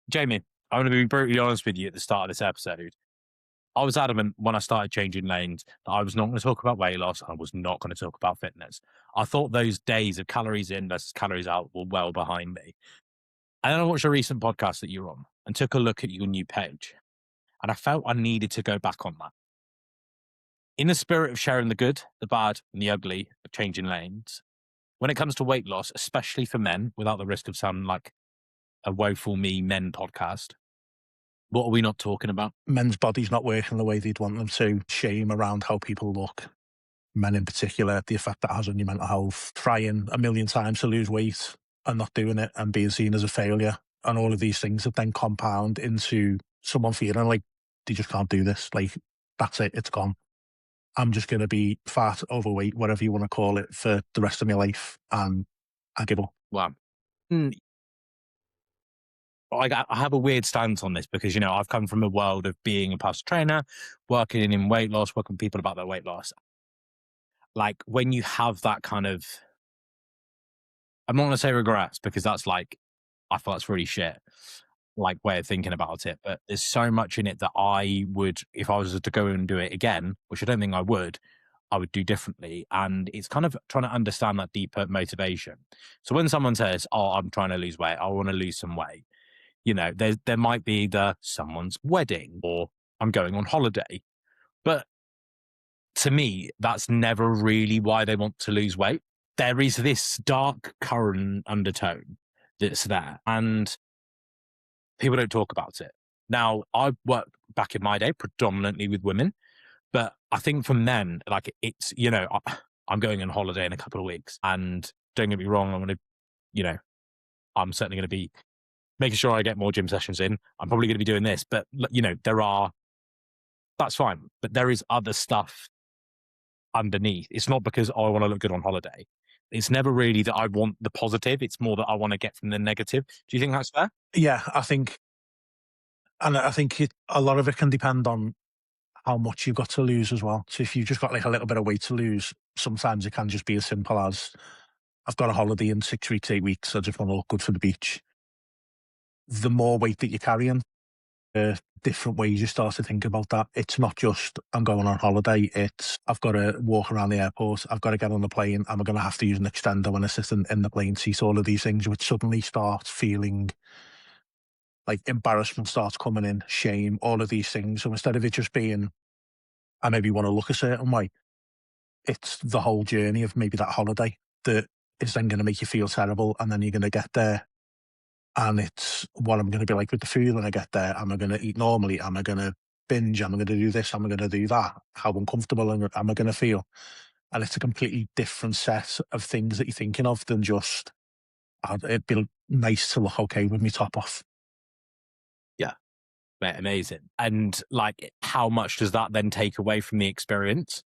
Jamie, I'm going to be brutally honest with you at the start of this episode. I was adamant when I started changing lanes that I was not going to talk about weight loss. I was not going to talk about fitness. I thought those days of calories in versus calories out were well behind me. And then I watched a recent podcast that you're on and took a look at your new page. And I felt I needed to go back on that. In the spirit of sharing the good, the bad, and the ugly of changing lanes, when it comes to weight loss, especially for men, without the risk of sounding like a woeful me men podcast, what are we not talking about? Men's bodies not working the way they'd want them to, shame around how people look, men in particular, the effect that has on your mental health, trying a million times to lose weight and not doing it and being seen as a failure. And all of these things that then compound into someone feeling like they just can't do this. Like, that's it, it's gone. I'm just going to be fat, overweight, whatever you want to call it, for the rest of my life. And I give up. Wow. I have a weird stance on this because, you know, I've come from a world of being a personal trainer, working in weight loss, working with people about their weight loss. Like when you have that kind of, I'm not going to say regrets because that's like, I feel that's really shit, like way of thinking about it. But there's so much in it that I would, if I was to go and do it again, which I don't think I would do differently. And it's kind of trying to understand that deeper motivation. So when someone says, oh, I'm trying to lose weight, I want to lose some weight. You know, there might be someone's wedding or I'm going on holiday. But to me, that's never really why they want to lose weight. There is this dark current undertone that's there and people don't talk about it. Now, I worked back in my day predominantly with women, but I think for men, like it's, you know, I'm going on holiday in a couple of weeks and don't get me wrong, I'm going to, you know, I'm certainly going to be making sure I get more gym sessions in. I'm probably going to be doing this, but you know, that's fine. But there is other stuff underneath. It's not because, oh, I want to look good on holiday. It's never really that I want the positive. It's more that I want to get from the negative. Do you think that's fair? Yeah, I think a lot of it can depend on how much you've got to lose as well. So if you've just got like a little bit of weight to lose, sometimes it can just be as simple as, I've got a holiday in 6 weeks, 8 weeks, I just want to look good for the beach. The more weight that you're carrying, the different ways you start to think about that. It's not just, I'm going on holiday, it's, I've got to walk around the airport, I've got to get on the plane, am I going to have to use an extender when I sit in the plane seat? All of these things, which suddenly start feeling like embarrassment starts coming in, shame, all of these things. So instead of it just being, I maybe want to look a certain way, it's the whole journey of maybe that holiday that is then going to make you feel terrible. And then you're going to get there and it's what I'm going to be like with the food when I get there. Am I going to eat normally? Am I going to binge? Am I going to do this? Am I going to do that? How uncomfortable am I going to feel? And it's a completely different set of things that you're thinking of than just, it'd be nice to look okay with me top off. Yeah. Mate, amazing. And like, how much does that then take away from the experience?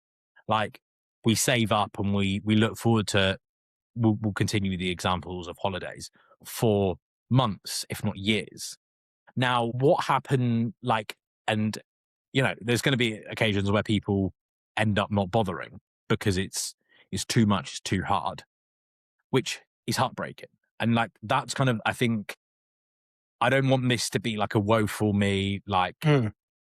Like, we save up and we look forward to, we'll continue the examples of holidays for months, if not years. Now, what happened, like, and, you know, there's going to be occasions where people end up not bothering because it's too much, it's too hard, which is heartbreaking. And like, that's kind of, I think, I don't want this to be like a woeful me, like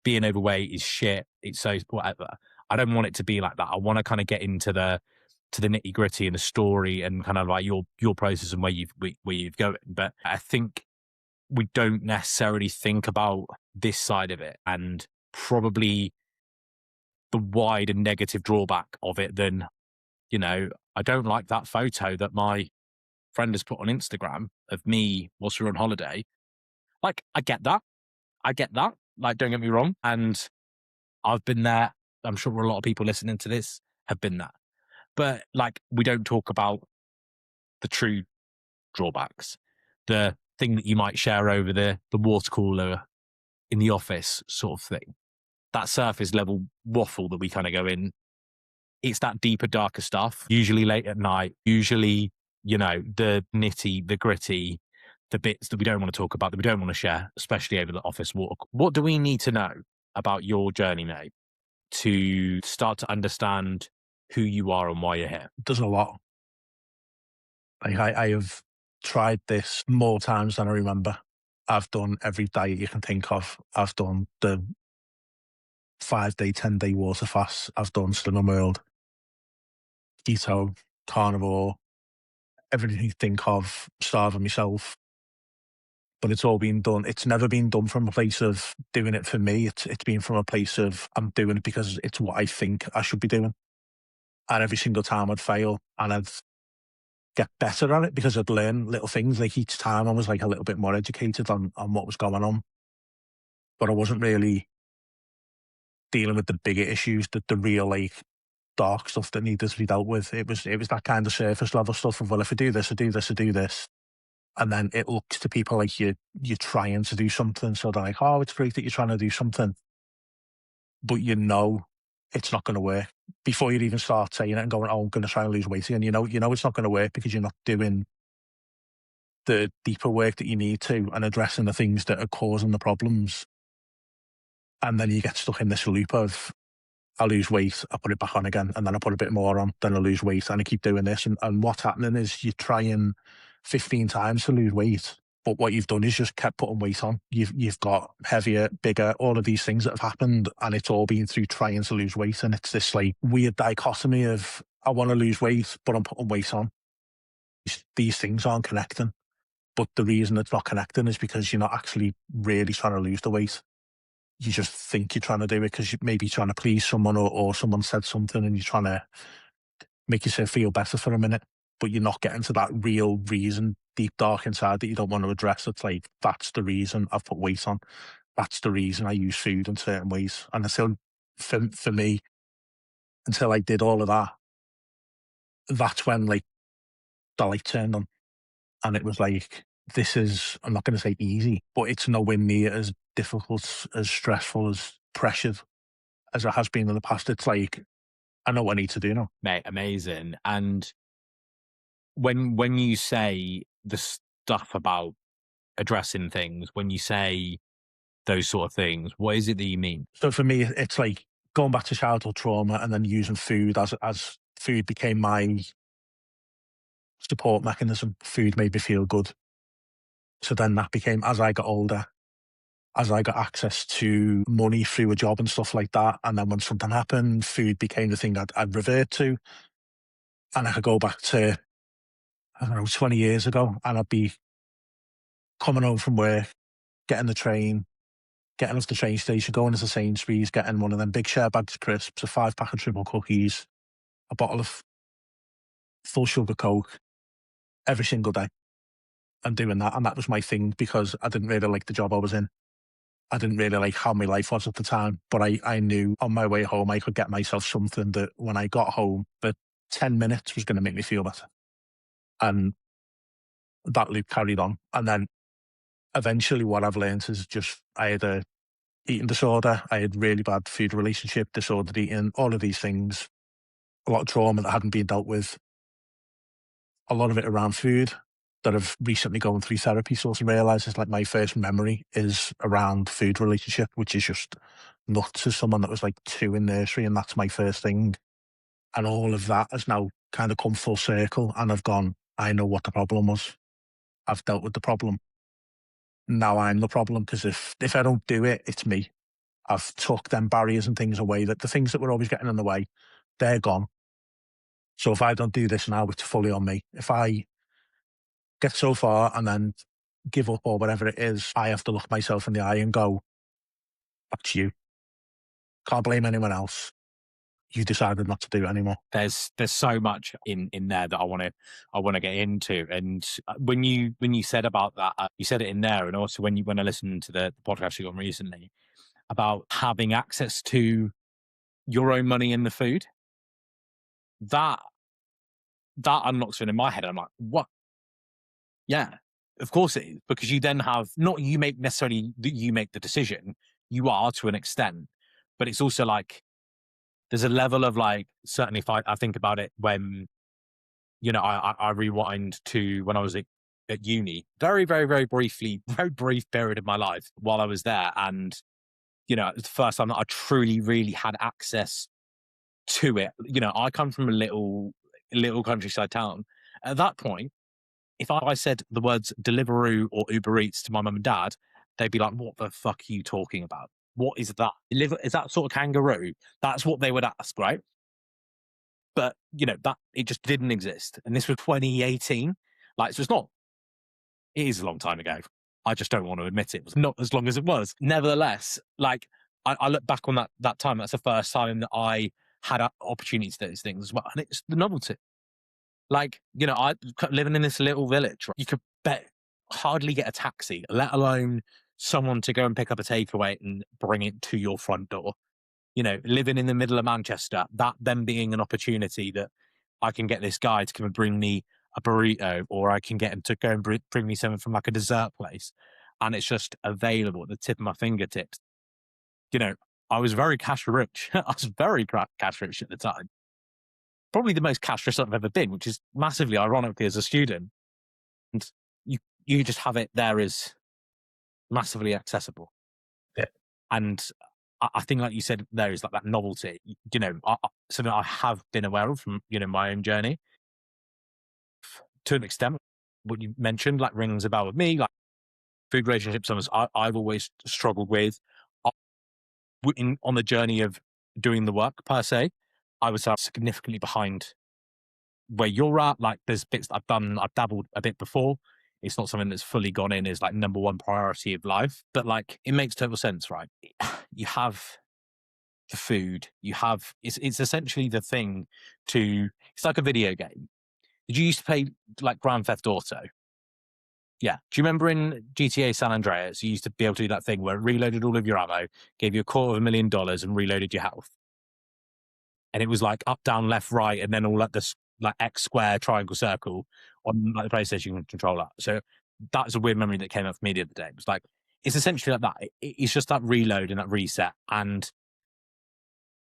being overweight is shit. It's so whatever. I don't want it to be like that. I want to kind of get into the nitty gritty and the story and kind of like your process and where you've going. But I think we don't necessarily think about this side of it and probably the wide and negative drawback of it than, you know, I don't like that photo that my friend has put on Instagram of me whilst we're on holiday. Like, I get that. Like, don't get me wrong. And I've been there. I'm sure a lot of people listening to this have been there. But like, we don't talk about the true drawbacks, the thing that you might share over the water cooler in the office sort of thing. That surface level waffle that we kind of go in. It's that deeper, darker stuff, usually late at night, usually, you know, the nitty, the gritty, the bits that we don't want to talk about, that we don't want to share, especially over the office walk. What do we need to know about your journey, mate, to start to understand who you are and why you're here? There's a lot. Like I have tried this more times than I remember. I've done every diet you can think of. I've done the 5-day, 10-day water fast. I've done Slimming World, keto, carnivore, everything you think of, starving myself. But it's all been done. It's never been done from a place of doing it for me. It's been from a place of I'm doing it because it's what I think I should be doing. And every single time I'd fail and I'd get better at it because I'd learn little things. Like each time I was like a little bit more educated on what was going on. But I wasn't really dealing with the bigger issues, the real like dark stuff that needed to be dealt with. It was that kind of surface level stuff of, well, if I do this, I do this, I do this. And then it looks to people like you're trying to do something. So they're like, oh, it's great that you're trying to do something, but you know it's not going to work before you even start saying it and going, oh, I'm going to try and lose weight again. You know it's not going to work because you're not doing the deeper work that you need to and addressing the things that are causing the problems. And then you get stuck in this loop of, I lose weight, I put it back on again, and then I put a bit more on, then I lose weight, and I keep doing this. And what's happening is you're trying 15 times to lose weight, but what you've done is just kept putting weight on. You've got heavier, bigger, all of these things that have happened, and it's all been through trying to lose weight. And it's this like weird dichotomy of, I want to lose weight, but I'm putting weight on. These things aren't connecting. But the reason it's not connecting is because you're not actually really trying to lose the weight. You just think you're trying to do it because you maybe trying to please someone, or someone said something and you're trying to make yourself feel better for a minute, but you're not getting to that real reason deep dark inside that you don't want to address. It's like, that's the reason I've put weight on. That's the reason I use food in certain ways. And until, for me, until I did all of that, that's when like the light turned on. And it was like, this is, I'm not going to say easy, but it's nowhere near as difficult, as stressful, as pressured as it has been in the past. It's like, I know what I need to do now. Mate, amazing. And when you say the stuff about addressing things, when you say those sort of things, what is it that you mean? So for me, it's like going back to childhood trauma and then using food as food became my support mechanism. Food made me feel good. So then that became, as I got older, as I got access to money through a job and stuff like that. And then when something happened, food became the thing I'd revert to. And I could go back to, I don't know, 20 years ago, and I'd be coming home from work, getting the train, getting off the train station, going to Sainsbury's, getting one of them big share bags of crisps, a 5-pack of triple cookies, a bottle of full sugar Coke every single day, and doing that. And that was my thing because I didn't really like the job I was in. I didn't really like how my life was at the time, but I knew on my way home I could get myself something that when I got home, that 10 minutes was going to make me feel better. And that loop carried on. And then eventually what I've learned is just, I had a eating disorder, I had really bad food relationship, disordered eating, all of these things, a lot of trauma that hadn't been dealt with, a lot of it around food that I've recently gone through therapy. So I realised it's like my first memory is around food relationship, which is just nuts as someone that was like 2 in nursery, and that's my first thing. And all of that has now kind of come full circle, and I've gone, I know what the problem was. I've dealt with the problem. Now I'm the problem, because if I don't do it, it's me. I've took them barriers and things away, that the things that were always getting in the way, they're gone. So if I don't do this now, it's fully on me. If I get so far and then give up or whatever it is, I have to look myself in the eye and go, that's you. Can't blame anyone else. You decided not to do it anymore. There's so much in there that I want to get into. And when you said about that, you said it in there, and also when I listened to the podcast you got recently about having access to your own money in the food, that unlocks it in my head. I'm like, what? Yeah, of course it is, because you then have, not you make necessarily that you make the decision, you are to an extent, but it's also like there's a level of like, certainly if I think about it when, I rewind to when I was at uni, very, very, very briefly, very brief period of my life while I was there. And, it was the first time that I truly, really had access to it. I come from a little countryside town. At that point, If I said the words Deliveroo or Uber Eats to my mum and dad, they'd be like, "What the fuck are you talking about? What is that? Is that sort of kangaroo?" That's what they would ask, right? But that it just didn't exist, and this was 2018. Like, so it's not. It is a long time ago. I just don't want to admit it. It was not as long as it was. Nevertheless, like I look back on that time. That's the first time that I had opportunities to do these things as well, and it's the novelty. Like, I living in this little village, right, you could bet hardly get a taxi, let alone someone to go and pick up a takeaway and bring it to your front door. Living in the middle of Manchester, that then being an opportunity that I can get this guy to come and bring me a burrito, or I can get him to go and bring me something from like a dessert place. And it's just available at the tip of my fingertips. You know, I was very cash rich. I was very cash rich at the time. Probably the most cash rich I've ever been, which is massively ironically as a student. And you just have it there as massively accessible. Yeah. And I think, like you said, there is like that novelty. Something I have been aware of from my own journey to an extent. What you mentioned, like, rings a bell with me. Like, food relationships, something I've always struggled with. Uh, on the journey of doing the work per se, I would say I'm significantly behind where you're at. Like, there's bits that I've dabbled a bit before. It's not something that's fully gone in as like number one priority of life, but like it makes total sense, right? You have the food, it's essentially the thing it's like a video game. Did you used to play like Grand Theft Auto? Yeah. Do you remember in GTA San Andreas, you used to be able to do that thing where it reloaded all of your ammo, gave you $250,000 and reloaded your health? And it was like up, down, left, right, and then all like this like X square, triangle, circle on like the PlayStation controller. So that's a weird memory that came up for me the other day. It was like, it's essentially like that. It's just that reload and that reset, and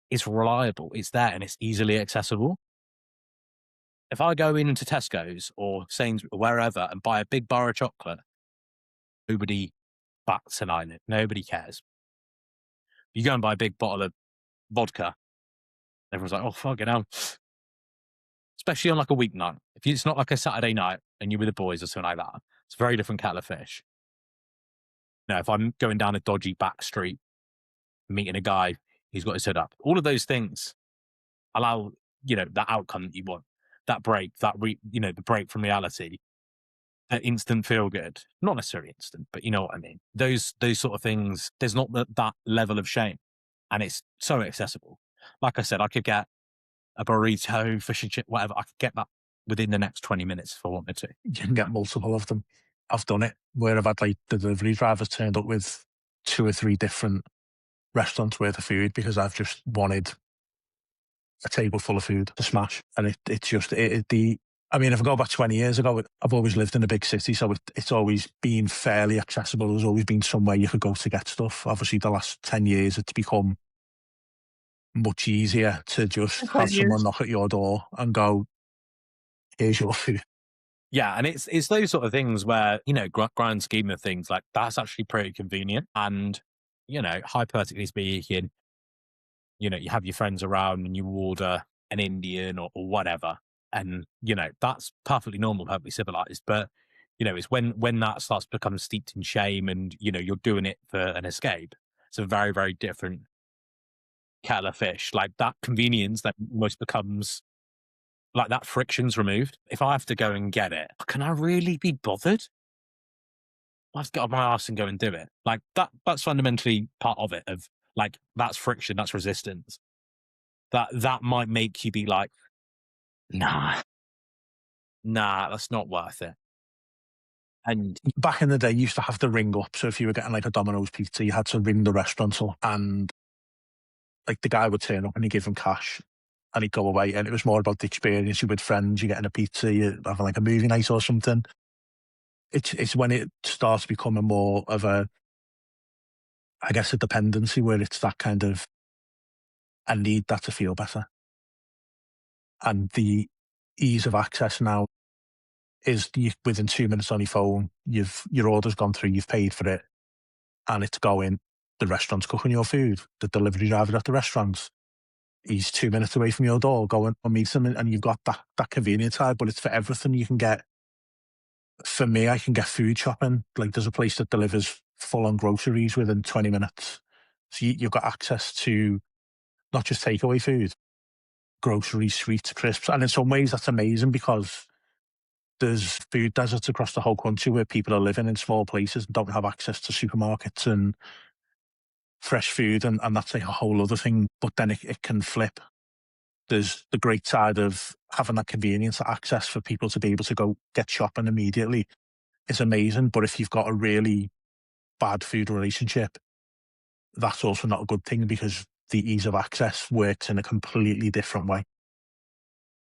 it's reliable. It's there and it's easily accessible. If I go into Tesco's or Sainsbury's or wherever and buy a big bar of chocolate, nobody bats an eyelid. Nobody cares. You go and buy a big bottle of vodka, everyone's like, "Oh, fucking hell." Especially on like a weeknight. If it's not like a Saturday night and you're with the boys or something like that, it's a very different kettle of fish. If I'm going down a dodgy back street, meeting a guy, he's got his hood up. All of those things allow, that outcome that you want. That break, the break from reality, that instant feel good. Not necessarily instant, but you know what I mean. Those sort of things, there's not that level of shame. And it's so accessible. Like I said, I could get a burrito, fish and chip, whatever. I could get that within the next 20 minutes if I wanted to. You can get multiple of them. I've done it where I've had like the delivery drivers turned up with 2 or 3 different restaurants worth of food because I've just wanted a table full of food to smash. And it's just, I mean, if I go back 20 years ago, I've always lived in a big city, so it's always been fairly accessible. There's always been somewhere you could go to get stuff. Obviously, the last 10 years, it's become much easier to just have someone knock at your door and go, "Here's your food." Yeah, and it's those sort of things where, grand scheme of things, like, that's actually pretty convenient. And, hypothetically speaking, you have your friends around and you order an Indian or whatever. And, that's perfectly normal, perfectly civilized. But, it's when that starts to become steeped in shame and, you're doing it for an escape. It's a very, very different kettle of fish. Like, that convenience that almost becomes like that friction's removed. If I have to go and get it, can I really be bothered? I have to get off my ass and go and do it. Like, that's fundamentally part of it, of like, that's friction, that's resistance. That might make you be like, nah, that's not worth it. And Back in the day, you used to have to ring up. So if you were getting like a Domino's pizza, you had to ring the restaurant up, and like the guy would turn up and he'd give him cash and he'd go away. And it was more about the experience. You're with friends, you're getting a pizza, you're having like a movie night or something. It's when it starts becoming more of a, I guess, a dependency where it's that kind of, I need that to feel better. And the ease of access now is within 2 minutes on your phone, your order's gone through, you've paid for it, and it's going. The restaurant's cooking your food. The delivery driver at the restaurant, he's 2 minutes away from your door. Go and meet him, and you've got that convenience side. But it's for everything. You can get For me, I can get food shopping. Like there's a place that delivers full on groceries within 20 minutes. So you've got access to not just takeaway food, groceries, sweets, crisps. And in some ways, that's amazing because there's food deserts across the whole country where people are living in small places and don't have access to supermarkets and fresh food. And that's like a whole other thing. But then it can flip. There's the great side of having that convenience access for people to be able to go get shopping immediately. It's amazing. But if you've got a really bad food relationship, that's also not a good thing because the ease of access works in a completely different way.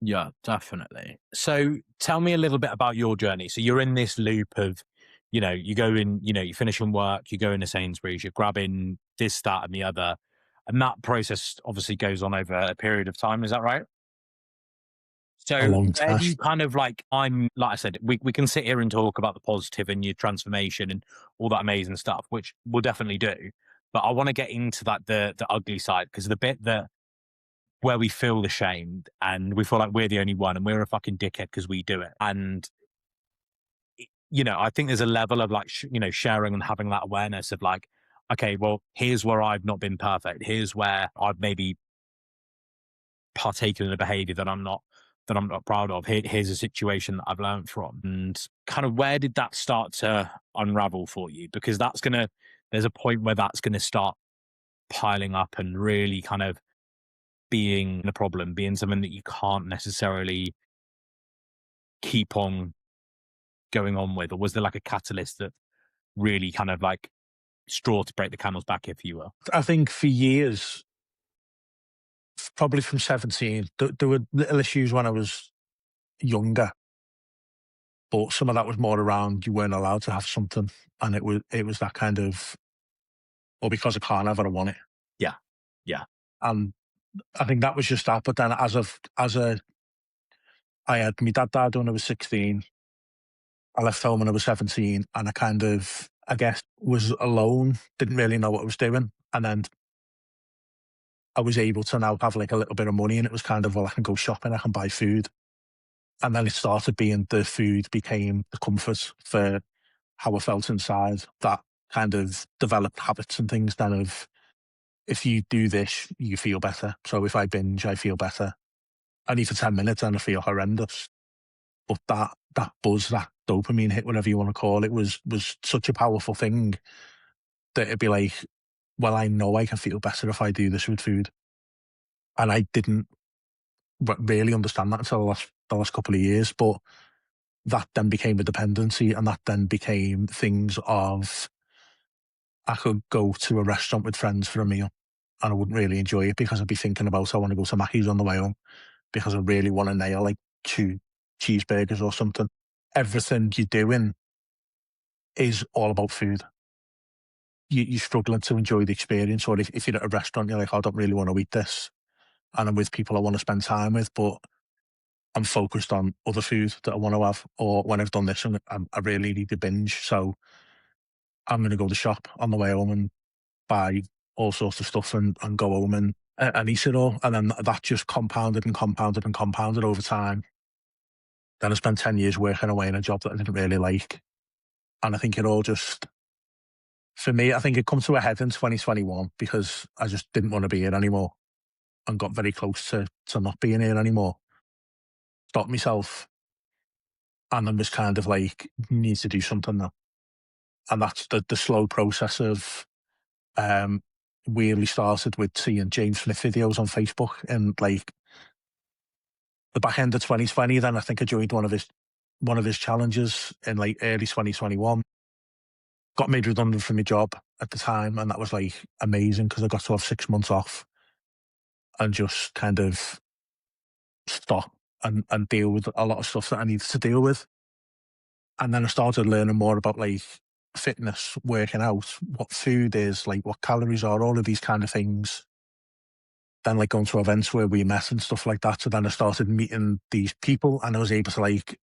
Yeah, definitely. So tell me a little bit about your journey. So you're in this loop of, you go in, you finish on work, you go into Sainsbury's, you're grabbing this, that, and the other. And that process obviously goes on over a period of time. Is that right? A So long where time. do you kind of like I said, we can sit here and talk about the positive and your transformation and all that amazing stuff, which we'll definitely do. But I want to get into that, the ugly side, because the bit that where we feel ashamed and we feel like we're the only one and we're a fucking dickhead because we do it. And, I think there's a level of like, sharing and having that awareness of like, okay, well, here's where I've not been perfect. Here's where I've maybe partaken in a behavior that I'm not proud of. Here's a situation that I've learned from. And kind of where did that start to unravel for you? Because there's a point where that's going to start piling up and really kind of being a problem, being something that you can't necessarily keep on going on with? Or was there like a catalyst that really kind of like straw to break the camel's back, if you will? I think for years, probably from 17, there were little issues when I was younger, but some of that was more around you weren't allowed to have something. And it was that kind of, well, because I can't have it, I want it. Yeah. Yeah. And I think that was just that. But then I had my dad died when I was 16. I left home when I was 17 and I kind of, I guess, was alone, didn't really know what I was doing. And then I was able to now have like a little bit of money and it was kind of, well, I can go shopping, I can buy food. And then it started being the food became the comfort for how I felt inside. That kind of developed habits and things then of, if you do this, you feel better. So if I binge, I feel better. Only for 10 minutes and I feel horrendous. But that buzz, that dopamine hit, whatever you want to call it, was such a powerful thing that it'd be like, well, I know I can feel better if I do this with food. And I didn't really understand that until the last couple of years. But that then became a dependency, and that then became things of, I could go to a restaurant with friends for a meal and I wouldn't really enjoy it because I'd be thinking about, I want to go to Mackey's on the way home because I really want to nail like two cheeseburgers or something. Everything you're doing is all about food. You're struggling to enjoy the experience, or if you're at a restaurant, you're like, I don't really want to eat this, and I'm with people I want to spend time with, but I'm focused on other food that I want to have, or when I've done this and I really need to binge, so I'm going to go to the shop on the way home and buy all sorts of stuff and go home and eat it all. And then that just compounded and compounded and compounded over time. Then I spent 10 years working away in a job that I didn't really like. And I think it all just, for me, I think it come to a head in 2021 because I just didn't want to be here anymore and got very close to not being here anymore. Stopped myself and then was kind of like, need to do something now. And that's the slow process of, weirdly started with seeing James Smith videos on Facebook and like the back end of 2020. Then I think I joined one of his challenges in like early 2021. Got made redundant from my job at the time, and that was like amazing because I got to have 6 months off and just kind of stop and deal with a lot of stuff that I needed to deal with. And then I started learning more about like fitness, working out, what food is, like what calories are, all of these kind of things. Then like going to events where we met and stuff like that. So then I started meeting these people and I was able to like,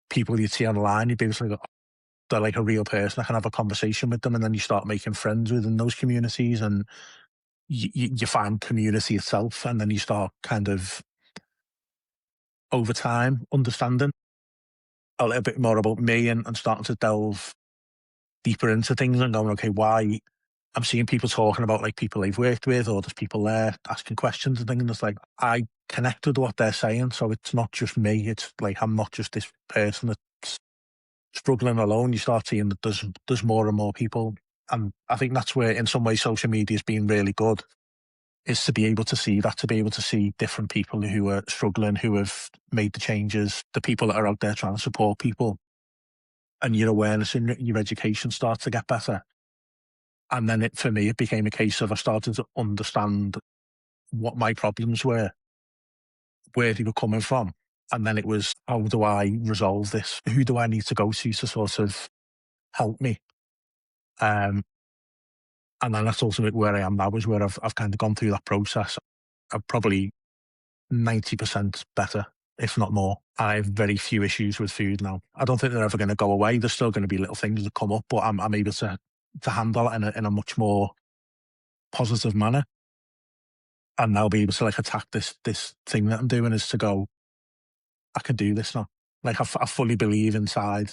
people you'd see online, you'd be able to like, they're like a real person. I can have a conversation with them, and then you start making friends within those communities, and you find community itself, and then you start kind of over time understanding. a little bit more about me and starting to delve deeper into things and going, okay, why I'm seeing people talking about like people they've worked with, or there's people there asking questions and things. And it's like, I connect with what they're saying. So it's not just me. It's like, I'm not just this person that's struggling alone. You start seeing that there's more and more people. And I think that's where in some ways social media has been really good, is to be able to see that, to be able to see different people who are struggling, who have made the changes, the people that are out there trying to support people, and your awareness and your education starts to get better. And then for me, it became a case of I started to understand what my problems were, where they were coming from. And then it was, how do I resolve this? Who do I need to go to sort of help me? Um, and then that's ultimately where I am now, is where I've kind of gone through that process. I'm probably 90% better, if not more. I have very few issues with food now. I don't think they're ever going to go away. There's still going to be little things that come up, but I'm able to handle it in a much more positive manner. And now be able to like attack this thing that I'm doing, is to go, I can do this now. Like I fully believe inside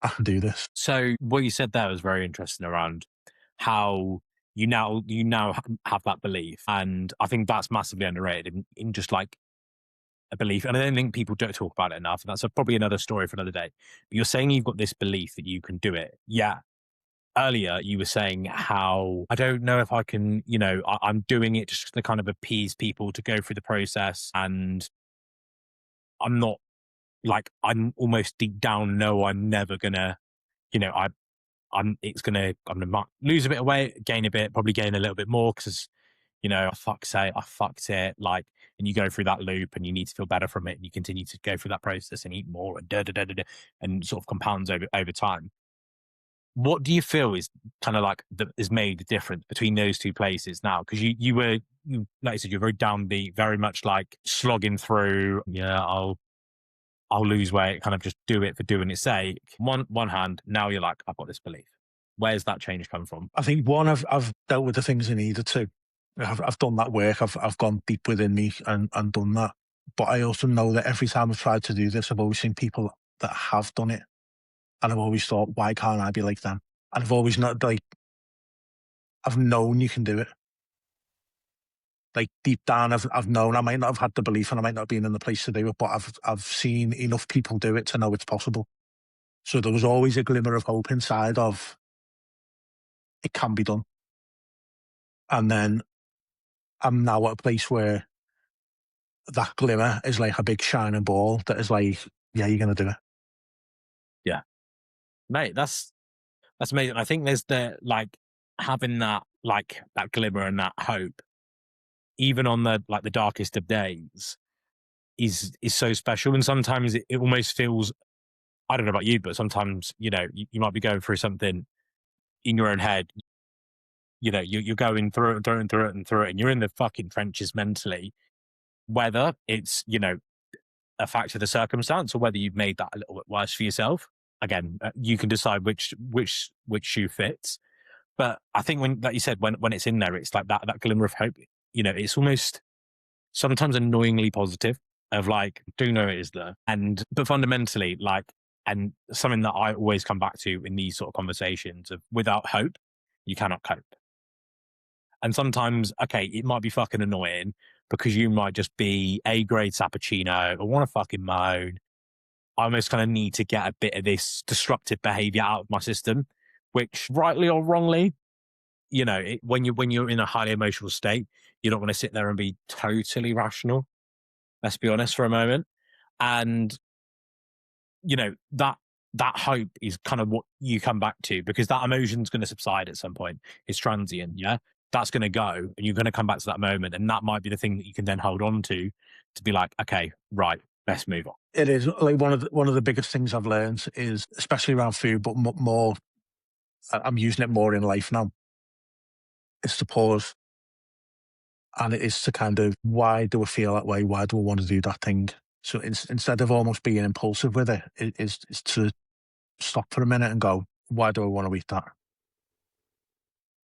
I can do this. So what you said there was very interesting around how you now have that belief, and I think that's massively underrated in just like a belief. And I don't think people don't talk about it enough. And that's probably another story for another day. But you're saying you've got this belief that you can do it. Yeah. Earlier, you were saying how I don't know if I can, I'm doing it just to kind of appease people to go through the process. And I'm not like, I'm almost deep down, no, I'm never gonna, you know, I, I'm gonna lose a bit of weight, gain a bit, probably gain a little bit more because, oh, fuck's sake, I fucked it. Like, and you go through that loop and you need to feel better from it. And you continue to go through that process and eat more and and sort of compounds over time. What do you feel is kind of like is made the difference between those two places now? Because like you said, you're very downbeat, very much like slogging through. Yeah, I'll lose weight, kind of just do it for doing its sake. One hand, now you're like, I've got this belief. Where's that change come from? I think one, I've dealt with the things I needed to. I've done that work. I've gone deep within me and done that. But I also know that every time I've tried to do this, I've always seen people that have done it, and I've always thought, why can't I be like them? And I've always not like, I've known you can do it. Like deep down, I've known. I might not have had the belief, and I might not have been in the place to do it, but I've seen enough people do it to know it's possible. So there was always a glimmer of hope inside of, it can be done. And then I'm now at a place where that glimmer is like a big shining ball that is like, yeah, you're gonna do it. Yeah, mate, that's amazing. I think there's like having that glimmer and that hope, even on the darkest of days, is so special. And sometimes it almost feels, I don't know about you, but sometimes you might be going through something in your own head. You're going through it and through it and through it and through it, and you're in the fucking trenches mentally. Whether it's a factor of the circumstance or whether you've made that a little bit worse for yourself. Again, you can decide which shoe fits. But I think when, like you said, when it's in there, it's like that glimmer of hope. It's almost sometimes annoyingly positive. Of like, do know it is there, but fundamentally, like, and something that I always come back to in these sort of conversations of, without hope, you cannot cope. And sometimes, okay, it might be fucking annoying because you might just be A grade Sappuccino or want to fucking moan. I almost kind of need to get a bit of this disruptive behavior out of my system, which rightly or wrongly, when you're in a highly emotional state, you don't want to sit there and be totally rational. Let's be honest for a moment. And that hope is kind of what you come back to, because that emotion's going to subside at some point. It's transient, yeah. That's going to go, and you're going to come back to that moment, and that might be the thing that you can then hold on to be like, okay, right, let's move on. It is like one of the biggest things I've learned is, especially around food, but more, I'm using it more in life now, is to pause. And it is to kind of, why do I feel that way? Why do I want to do that thing? So instead of almost being impulsive with it, is to stop for a minute and go, why do I want to eat that?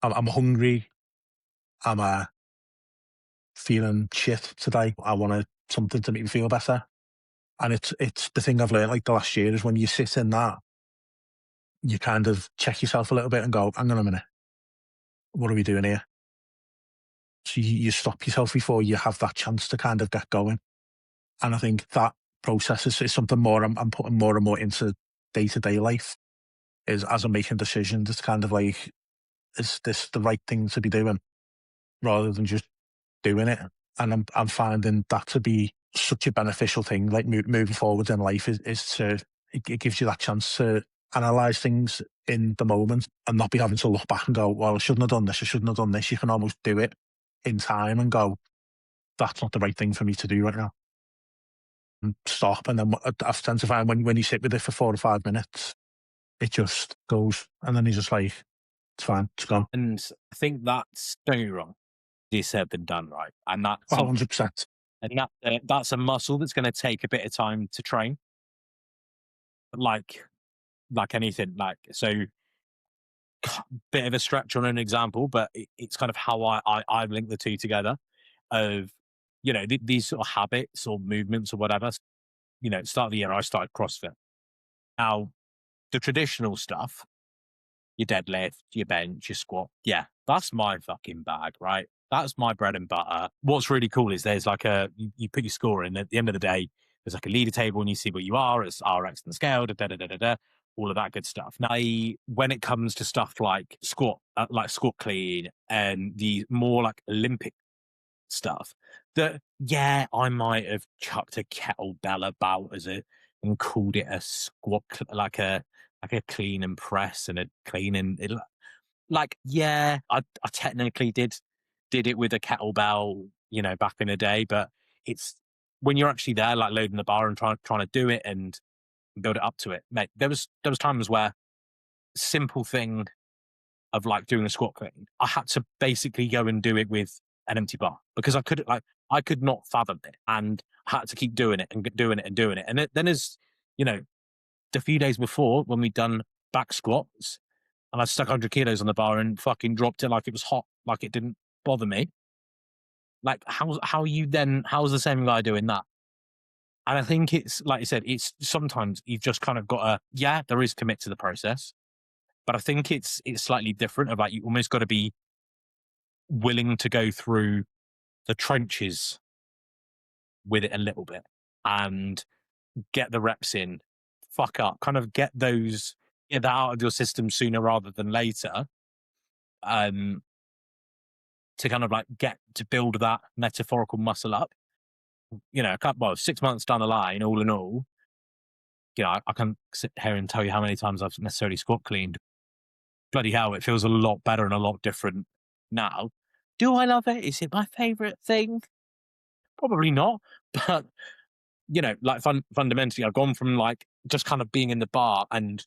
I'm hungry. I'm feeling shit today. I want something to make me feel better. And it's the thing I've learned like the last year is when you sit in that, you kind of check yourself a little bit and go, hang on a minute, what are we doing here? So you stop yourself before you have that chance to kind of get going. And I think that process is something more I'm putting more and more into day to day life. Is as I'm making decisions, it's kind of like, is this the right thing to be doing, rather than just doing it? And I'm finding that to be such a beneficial thing. Like moving forward in life is to it gives you that chance to analyze things in the moment and not be having to look back and go, well, I shouldn't have done this. I shouldn't have done this. You can almost do it in time and go, that's not the right thing for me to do right now, and stop. And then I've tend to find when you sit with it for 4 or 5 minutes, it just goes, and then you're just like, it's fine, it's gone. And I think that's, don't get me wrong, easier said than done, right? And that's Oh, something, 100%. and that's a muscle that's going to take a bit of time to train. Like anything, like so, bit of a stretch on an example, but it's kind of how I link the two together. Of these sort of habits or movements or whatever. Start of the year I started CrossFit. Now the traditional stuff, your deadlift, your bench, your squat. Yeah, that's my fucking bag, right? That's my bread and butter. What's really cool is there's like you put your score in. At the end of the day, there's like a leader table and you see what you are. It's RX and scale, da da da da da, all of that good stuff. Now, when it comes to stuff like squat clean and the more like Olympic stuff, that yeah, I might have chucked a kettlebell about and called it a squat, like a clean and press and a clean and like yeah, I technically did it with a kettlebell, back in the day, but it's when you're actually there, like loading the bar and trying to do it and build it up to it, mate. There was times where simple thing of like doing a squat clean, I had to basically go and do it with an empty bar because I could not fathom it, and I had to keep doing it and doing it and doing it. And then as you know, the few days before when we'd done back squats and I stuck 100 kilos on the bar and fucking dropped it like it was hot, like it didn't bother me. Like how's the same guy doing that? And I think it's like you said, it's sometimes you've just kind of got to, yeah, there is commit to the process, but I think it's slightly different about you almost got to be willing to go through the trenches with it a little bit and get the reps in, fuck up, kind of get that out of your system sooner rather than later. Um, to kind of like get to build that metaphorical muscle up. 6 months down the line, all in all, I can sit here and tell you how many times I've necessarily squat cleaned. Bloody hell, it feels a lot better and a lot different now. Do I love it? Is it my favorite thing? Probably not. But, like fundamentally, I've gone from like just kind of being in the bar and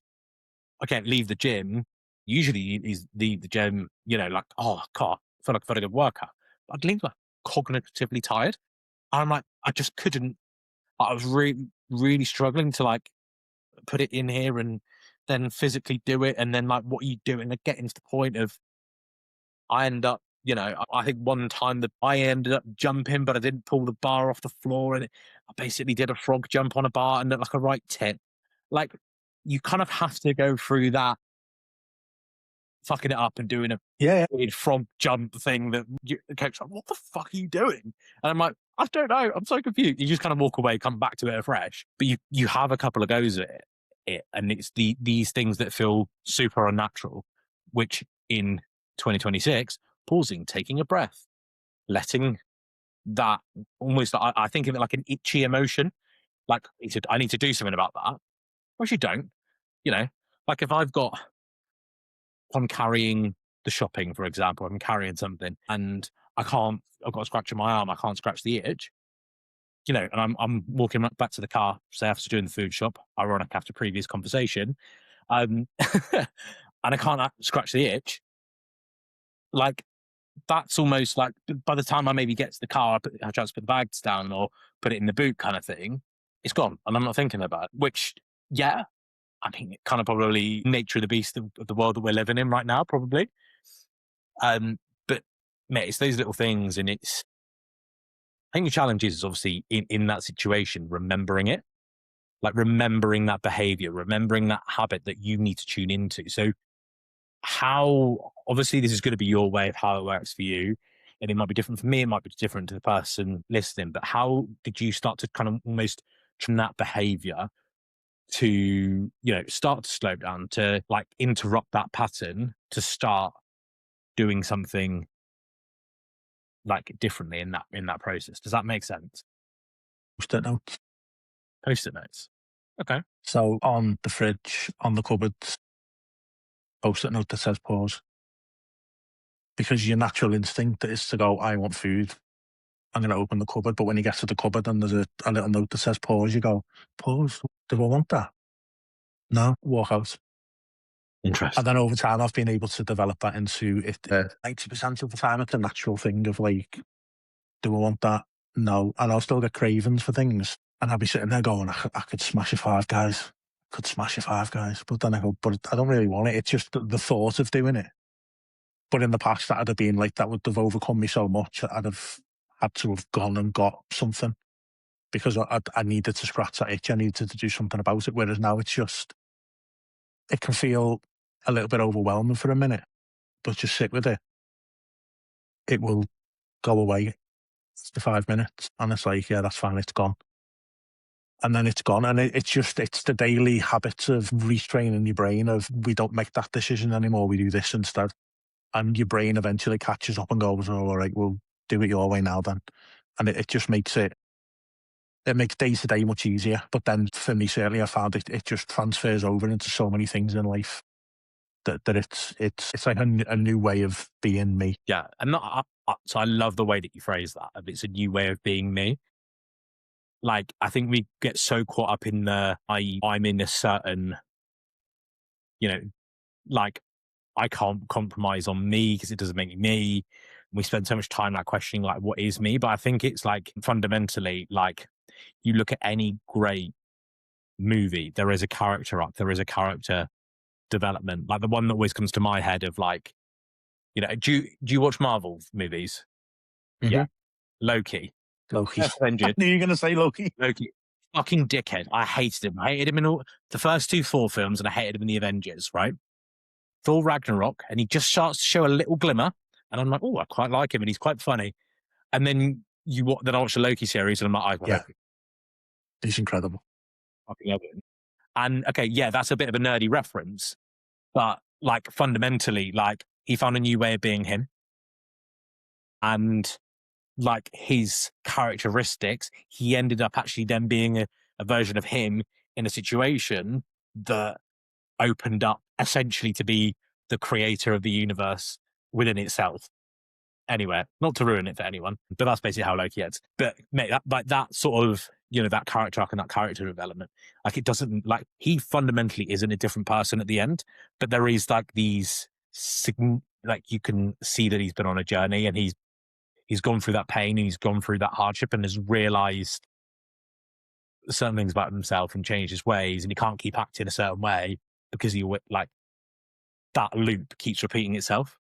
I can't leave the gym. Usually is leave the gym, like, oh, God, I feel like I've had a good workout. I'd leave like cognitively tired. I'm like, I just couldn't. I was really, really struggling to like put it in here and then physically do it. And then like, what are you doing? And getting to the point of, I end up, I think one time that I ended up jumping, but I didn't pull the bar off the floor, and I basically did a frog jump on a bar and looked like a right tit. Like, you kind of have to go through that fucking it up and doing a Yeah, yeah. weird frog jump thing that the coach like, what the fuck are you doing? And I'm like, I don't know. I'm so confused. You just kind of walk away, come back to it afresh. But you have a couple of goes at it, and it's these things that feel super unnatural, which in 2026, pausing, taking a breath, letting that almost, I think of it like an itchy emotion. Like I need to do something about that. Or if you don't, you know, like if I'm carrying the shopping, for example, I'm carrying something and I've got a scratch on my arm, I can't scratch the itch, and I'm walking back to the car, say after doing the food shop, ironic after previous conversation, and I can't scratch the itch. Like, that's almost like by the time I maybe get to the car, I try to put the bags down or put it in the boot kind of thing, it's gone. And I'm not thinking about it, which, yeah, I mean, it kind of probably nature of the beast of the world that we're living in right now, probably. But mate, it's those little things, and I think the challenge is obviously in that situation, remembering it. like remembering that behavior, remembering that habit that you need to tune into. So how, obviously this is going to be your way of how it works for you, and it might be different for me, it might be different to the person listening, but how did you start to kind of almost turn that behavior to, start to slow down, to like interrupt that pattern, to start doing something like differently in that process? Does that make sense? Post-it notes. Post-it notes. Okay. So on the fridge, on the cupboards, post-it note that says pause. Because your natural instinct is to go, I want food. I'm going to open the cupboard. But when you get to the cupboard and there's a little note that says pause, you go, pause? Do I want that? No, walk out. And Interesting. then over time, I've been able to develop that into it. 90% of the time, it's a natural thing of like, do I want that? No. And I'll still get cravings for things. And I'll be sitting there going, I could smash a Five Guys. Could smash a Five Guys. But then I go, but I don't really want it. It's just the thought of doing it. But in the past, that'd have been like, that would have overcome me so much. I'd have had to have gone and got something because I needed to scratch that itch. I needed to do something about it. Whereas now it's just, it can feel a little bit overwhelming for a minute, but just sit with it. It will go away after 5 minutes. And it's like, yeah, that's fine. It's gone. And then it's gone. And it's the daily habits of retraining your brain of, we don't make that decision anymore. We do this instead. And your brain eventually catches up and goes, oh, all right, we'll do it your way now then. And it just makes it makes day to day much easier. But then for me, certainly I found it just transfers over into so many things in life that it's like a new way of being me. Yeah. And not, so I love the way that you phrase that. It's a new way of being me. Like, I think we get so caught up in I'm in a certain, you know, like, I can't compromise on me because it doesn't make me me. We spend so much time like questioning like what is me, but I think it's like fundamentally like you look at any great movie, there is a character arc, there is a character development. Like the one that always comes to my head of like, do you watch Marvel movies? Mm-hmm. Yeah, Loki. Loki. First I Avengers, knew you were going to say Loki. Loki, fucking dickhead. I hated him. I hated him in all the first two Thor films, and I hated him in the Avengers. Right, Thor Ragnarok, and he just starts to show a little glimmer, and I'm like, oh, I quite like him, and he's quite funny. And then then I watch the Loki series, and I'm like, I Yeah, fucking he's incredible. love him. And okay, yeah, that's a bit of a nerdy reference, but like fundamentally, like he found a new way of being him, and like his characteristics, he ended up actually then being a version of him in a situation that opened up essentially to be the creator of the universe within itself. Anyway, not to ruin it for anyone, but that's basically how Loki ends. But mate, that sort of, that character arc and that character development, like it doesn't, like he fundamentally isn't a different person at the end, but there is like these, like you can see that he's been on a journey and he's gone through that pain and he's gone through that hardship and has realized certain things about himself and changed his ways, and he can't keep acting a certain way because like that loop keeps repeating itself.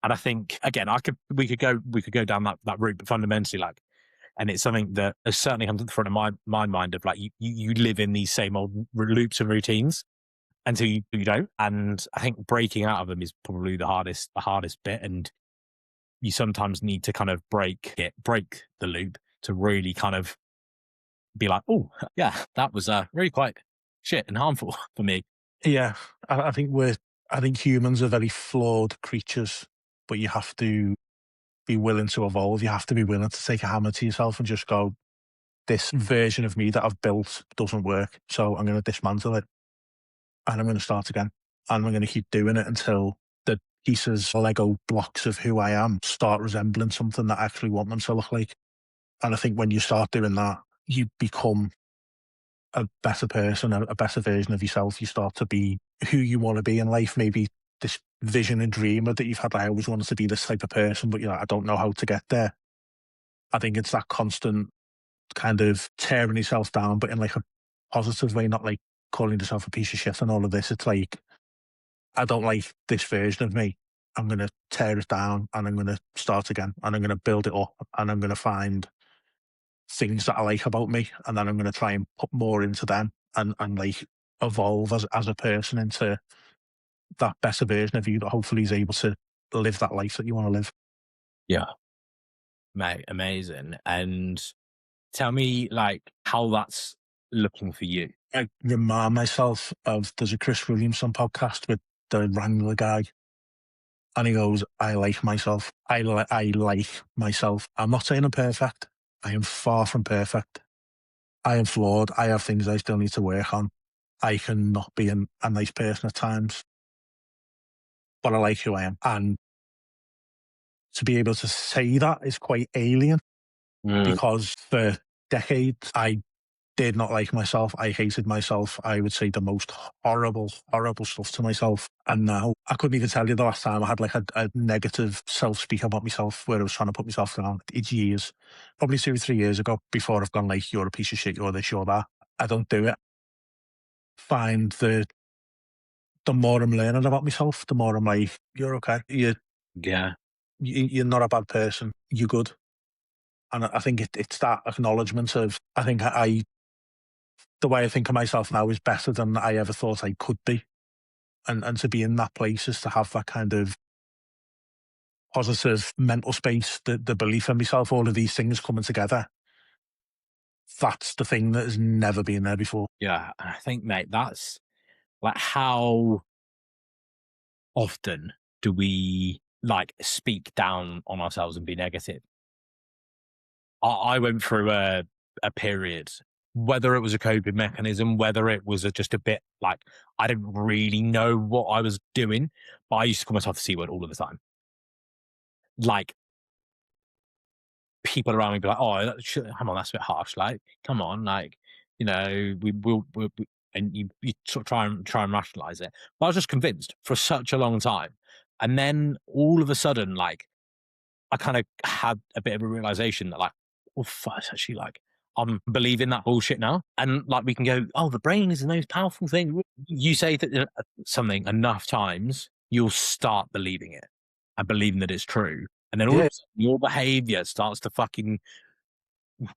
And I think again, we could go down that route, but fundamentally, like, and it's something that has certainly come to the front of my mind of like you live in these same old loops and routines until you don't. And I think breaking out of them is probably the hardest bit. And you sometimes need to kind of break the loop to really kind of be like, oh yeah, that was really quite shit and harmful for me. Yeah, I think I think humans are very flawed creatures, but you have to be willing to evolve. You have to be willing to take a hammer to yourself and just go, this version of me that I've built doesn't work. So I'm going to dismantle it and I'm going to start again. And I'm going to keep doing it until the pieces, Lego blocks of who I am start resembling something that I actually want them to look like. And I think when you start doing that, you become a better person, a better version of yourself. You start to be who you want to be in life. Maybe this vision and dream that you've had, I always wanted to be this type of person, but I don't know how to get there. I think it's that constant kind of tearing yourself down, but in like a positive way, not like calling yourself a piece of shit and all of this. It's like, I don't like this version of me. I'm going to tear it down and I'm going to start again and I'm going to build it up and I'm going to find things that I like about me, and then I'm going to try and put more into them, and like evolve as a person into that better version of you that hopefully is able to live that life that you want to live. Yeah, mate, amazing. And tell me, like, how that's looking for you. I remind myself of there's a Chris Williamson podcast with the Wrangler guy, and he goes, "I like myself. I like myself. I'm not saying I'm perfect. I am far from perfect. I am flawed. I have things I still need to work on. I can not be a nice person at times, but I like who I am." And to be able to say that is quite alien, Mm, because for decades I did not like myself. I hated myself. I would say the most horrible, horrible stuff to myself. And now I couldn't even tell you the last time I had like a negative self speak about myself where I was trying to put myself down. It's years, probably 2 or 3 years ago, before I've gone like, "You're a piece of shit, you're this, you're that." I don't do it. Find the more I'm learning about myself, the more I'm like, "You're okay. yeah, You're not a bad person. You're good." And I think it's that acknowledgement of, I think the way I think of myself now is better than I ever thought I could be. And to be in that place is to have that kind of positive mental space, the belief in myself, all of these things coming together. That's the thing that has never been there before. yeah. And I think, mate, that's like, how often do we like speak down on ourselves and be negative? I went through a period, whether it was a coping mechanism, whether it was just a bit like I didn't really know what I was doing, but I used to call myself the C word all of the time. Like, people around me be like, "Oh, come on, that's a bit harsh. Like, come on, like, we and you sort of try and rationalize it." But I was just convinced for such a long time, and then all of a sudden, like, I kind of had a bit of a realization that, like, oh fuck, it's actually like I'm believing that bullshit now, and like we can go, "Oh, the brain is the most powerful thing." You say that something enough times, you'll start believing it and believing that it's true, and then all of Yeah. a sudden, your behavior starts to fucking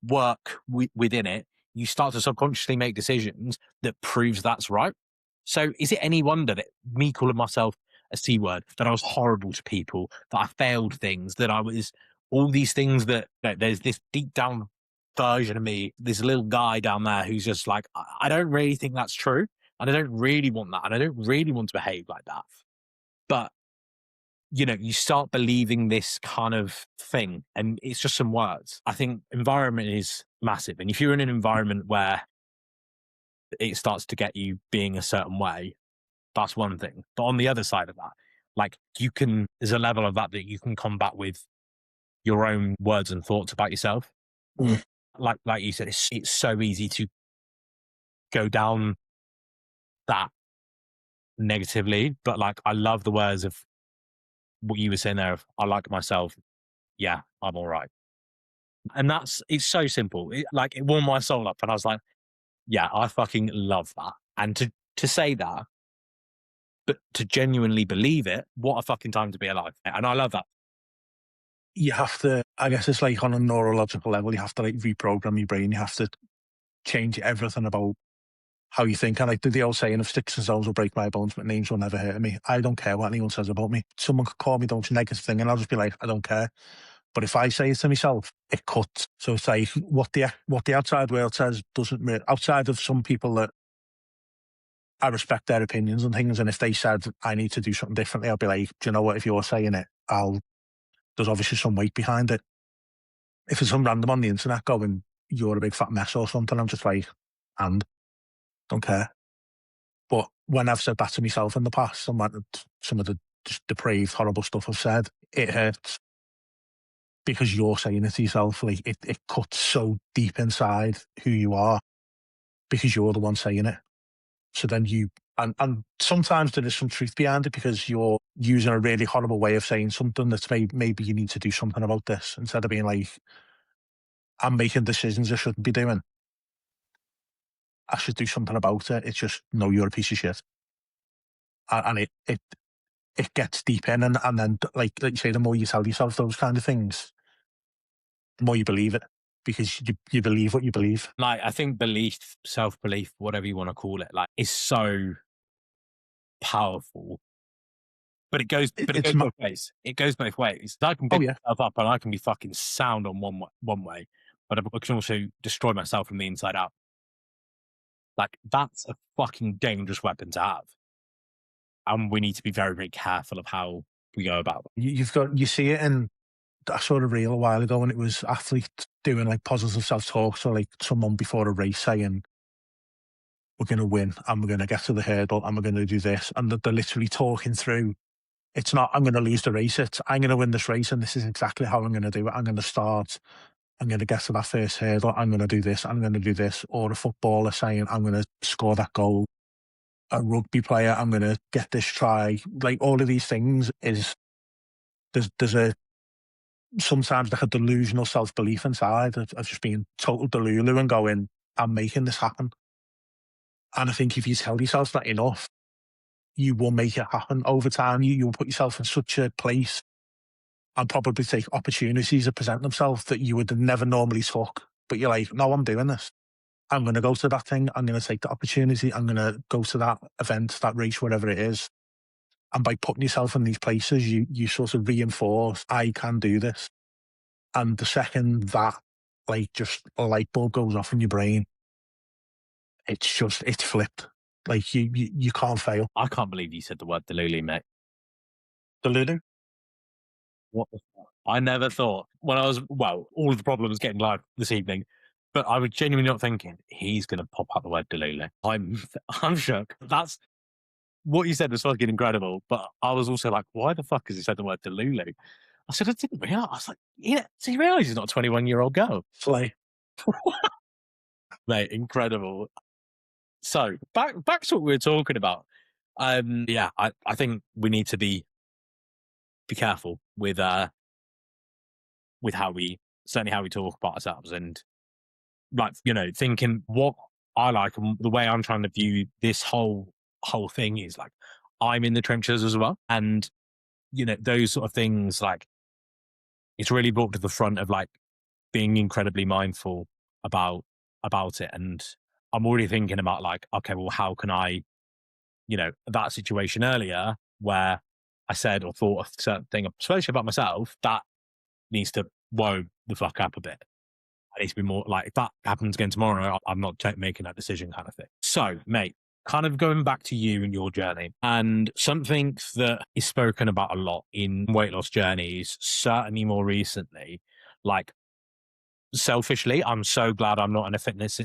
work within it. You start to subconsciously make decisions that proves that's right. So is it any wonder that me calling myself a C word, that I was horrible to people, that I failed things, that I was all these things, that there's this deep down version of me, this little guy down there who's just like, I don't really think that's true. And I don't really want that. And I don't really want to behave like that. But you start believing this kind of thing, and it's just some words. I think environment is massive. And if you're in an environment where it starts to get you being a certain way, that's one thing. But on the other side of that, like, there's a level of that you can combat with your own words and thoughts about yourself. Mm. Like you said, it's so easy to go down that negatively. But like, I love the words of what you were saying there of, I like myself. Yeah, I'm all right. And it's so simple. It warmed my soul up. And I was like, yeah, I fucking love that. And to say that, but to genuinely believe it, what a fucking time to be alive. And I love that. You have to, I guess it's like on a neurological level, you have to like reprogram your brain. You have to change everything about how you think. And like the old saying of sticks and stones will break my bones, but names will never hurt me. I don't care what anyone says about me. Someone could call me the most negative thing and I'll just be like, I don't care. But if I say it to myself, it cuts. So it's like what the outside world says doesn't really, outside of some people that I respect their opinions and things. And if they said I need to do something differently, I'll be like, do you know what? If you're saying it, there's obviously some weight behind it. If it's some random on the internet going, "You're a big fat mess" or something, I'm just like, and don't care. But when I've said that to myself in the past, some of the just depraved, horrible stuff I've said, it hurts because you're saying it to yourself. Like it cuts so deep inside who you are because you're the one saying it. So then and sometimes there is some truth behind it because you're using a really horrible way of saying something that's maybe you need to do something about this instead of being like, "I'm making decisions I shouldn't be doing. I should do something about it." It's just, "No, you're a piece of shit." And it gets deep in, and then like you say, the more you tell yourself those kind of things, the more you believe it. because you believe what you believe. Like, I think belief, self-belief, whatever you want to call it, like, is so powerful. But it It's goes both ways. It goes both ways. I can oh pick yeah, myself up and I can be fucking sound on one way, but I can also destroy myself from the inside out. Like, that's a fucking dangerous weapon to have. And we need to be very, very careful of how we go about it. you see it in, I saw a reel a while ago, and it was athletes doing like positive self talk. So like someone before a race saying, "We're going to win, and we're going to get to the hurdle, and we're going to do this," and they're literally talking through. It's not, I'm going to lose the race. It's, I'm going to win this race, and this is exactly how I'm going to do it. I'm going to start. I'm going to get to that first hurdle. I'm going to do this. I'm going to do this. Or a footballer saying, "I'm going to score that goal." A rugby player, "I'm going to get this try." Like all of these things is there's a sometimes like a delusional self belief inside of just being total delulu and going, "I'm making this happen." And I think if you tell yourself that enough, you will make it happen over time. You will put yourself in such a place and probably take opportunities that present themselves that you would have never normally took. But you're like, "No, I'm doing this. I'm going to go to that thing. I'm going to take the opportunity. I'm going to go to that event, that race, whatever it is." And by putting yourself in these places, you sort of reinforce, "I can do this." And the second that, like, just a light bulb goes off in your brain, it's flipped. Like you can't fail. I can't believe you said the word delulu, mate. Delulu? What the fuck? I never thought when I was, well, all of the problems getting live this evening, but I was genuinely not thinking he's going to pop out the word delulu. I'm shook. That's what you said was fucking incredible. But I was also like, why the fuck has he said the word delulu? I said, I didn't realize. I was like, yeah, so you realize he's not a 21-year-old girl, Slay. mate. Incredible. So back to what we were talking about. Yeah, I think we need to be careful with how we, certainly how we talk about ourselves, and like, thinking what I like, and the way I'm trying to view this whole thing is like, I'm in the trenches as well, and those sort of things, like, it's really brought to the front of like being incredibly mindful about it. And I'm already thinking about like, okay, well, how can I, that situation earlier where I said or thought a certain thing, especially about myself, that needs to woe the fuck up a bit. I need to be more like, if that happens again tomorrow, I'm not making that decision, kind of thing. So, mate, kind of going back to you and your journey, and something that is spoken about a lot in weight loss journeys, certainly more recently, like, selfishly, I'm so glad I'm not in the fitness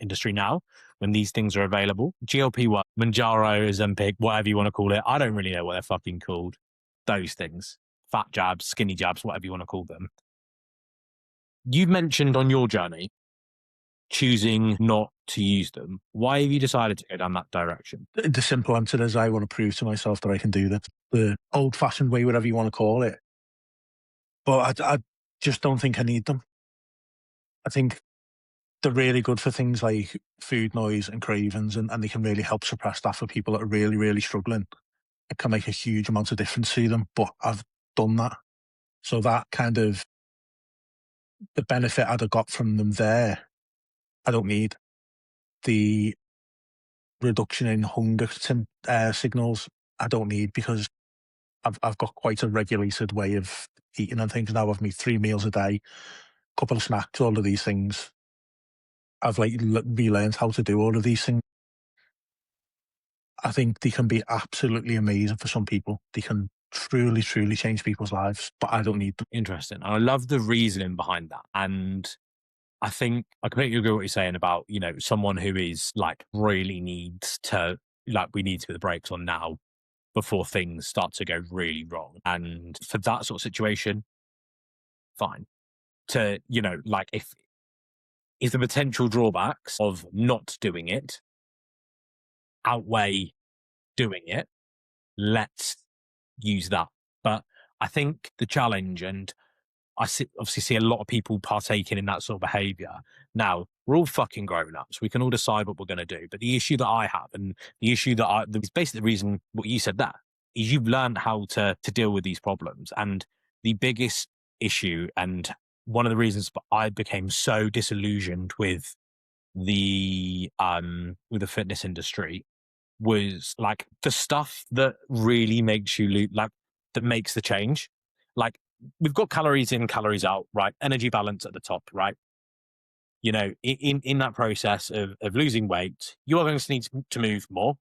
industry now when these things are available. GLP-1, Manjaro, Ozempic, whatever you want to call it. I don't really know what they're fucking called. Those things. Fat jabs, skinny jabs, whatever you want to call them. You've mentioned on your journey choosing not to use them. Why have you decided to go down that direction? The simple answer is, I want to prove to myself that I can do that. The old fashioned way, whatever you want to call it. But I just don't think I need them. I think they're really good for things like food noise and cravings, and they can really help suppress that for people that are really, really struggling. It can make a huge amount of difference to them, but I've done that. So that kind of, the benefit I'd have got from them there, I don't need. The reduction in hunger signals, I don't need, because I've got quite a regulated way of eating and things now. I've made 3 meals a day, couple of snacks, all of these things. I've like relearned how to do all of these things. I think they can be absolutely amazing for some people. They can truly, truly change people's lives, but I don't need them. Interesting. I love the reasoning behind that. And I think I completely agree with what you're saying about, someone who is like really needs to, like, we need to put the brakes on now before things start to go really wrong. And for that sort of situation, fine. To, like, if the potential drawbacks of not doing it outweigh doing it, let's use that. But I think the challenge, and obviously see a lot of people partaking in that sort of behavior. Now, we're all fucking grown ups. We can all decide what we're going to do. But the issue that I have, and the issue that is basically the reason what you said, that is you've learned how to deal with these problems. And the biggest issue, and one of the reasons I became so disillusioned with the fitness industry was like the stuff that really makes you like that makes the change. Like we've got calories in, calories out, right? Energy balance at the top, right? You know, in that process of losing weight, you are going to need to move more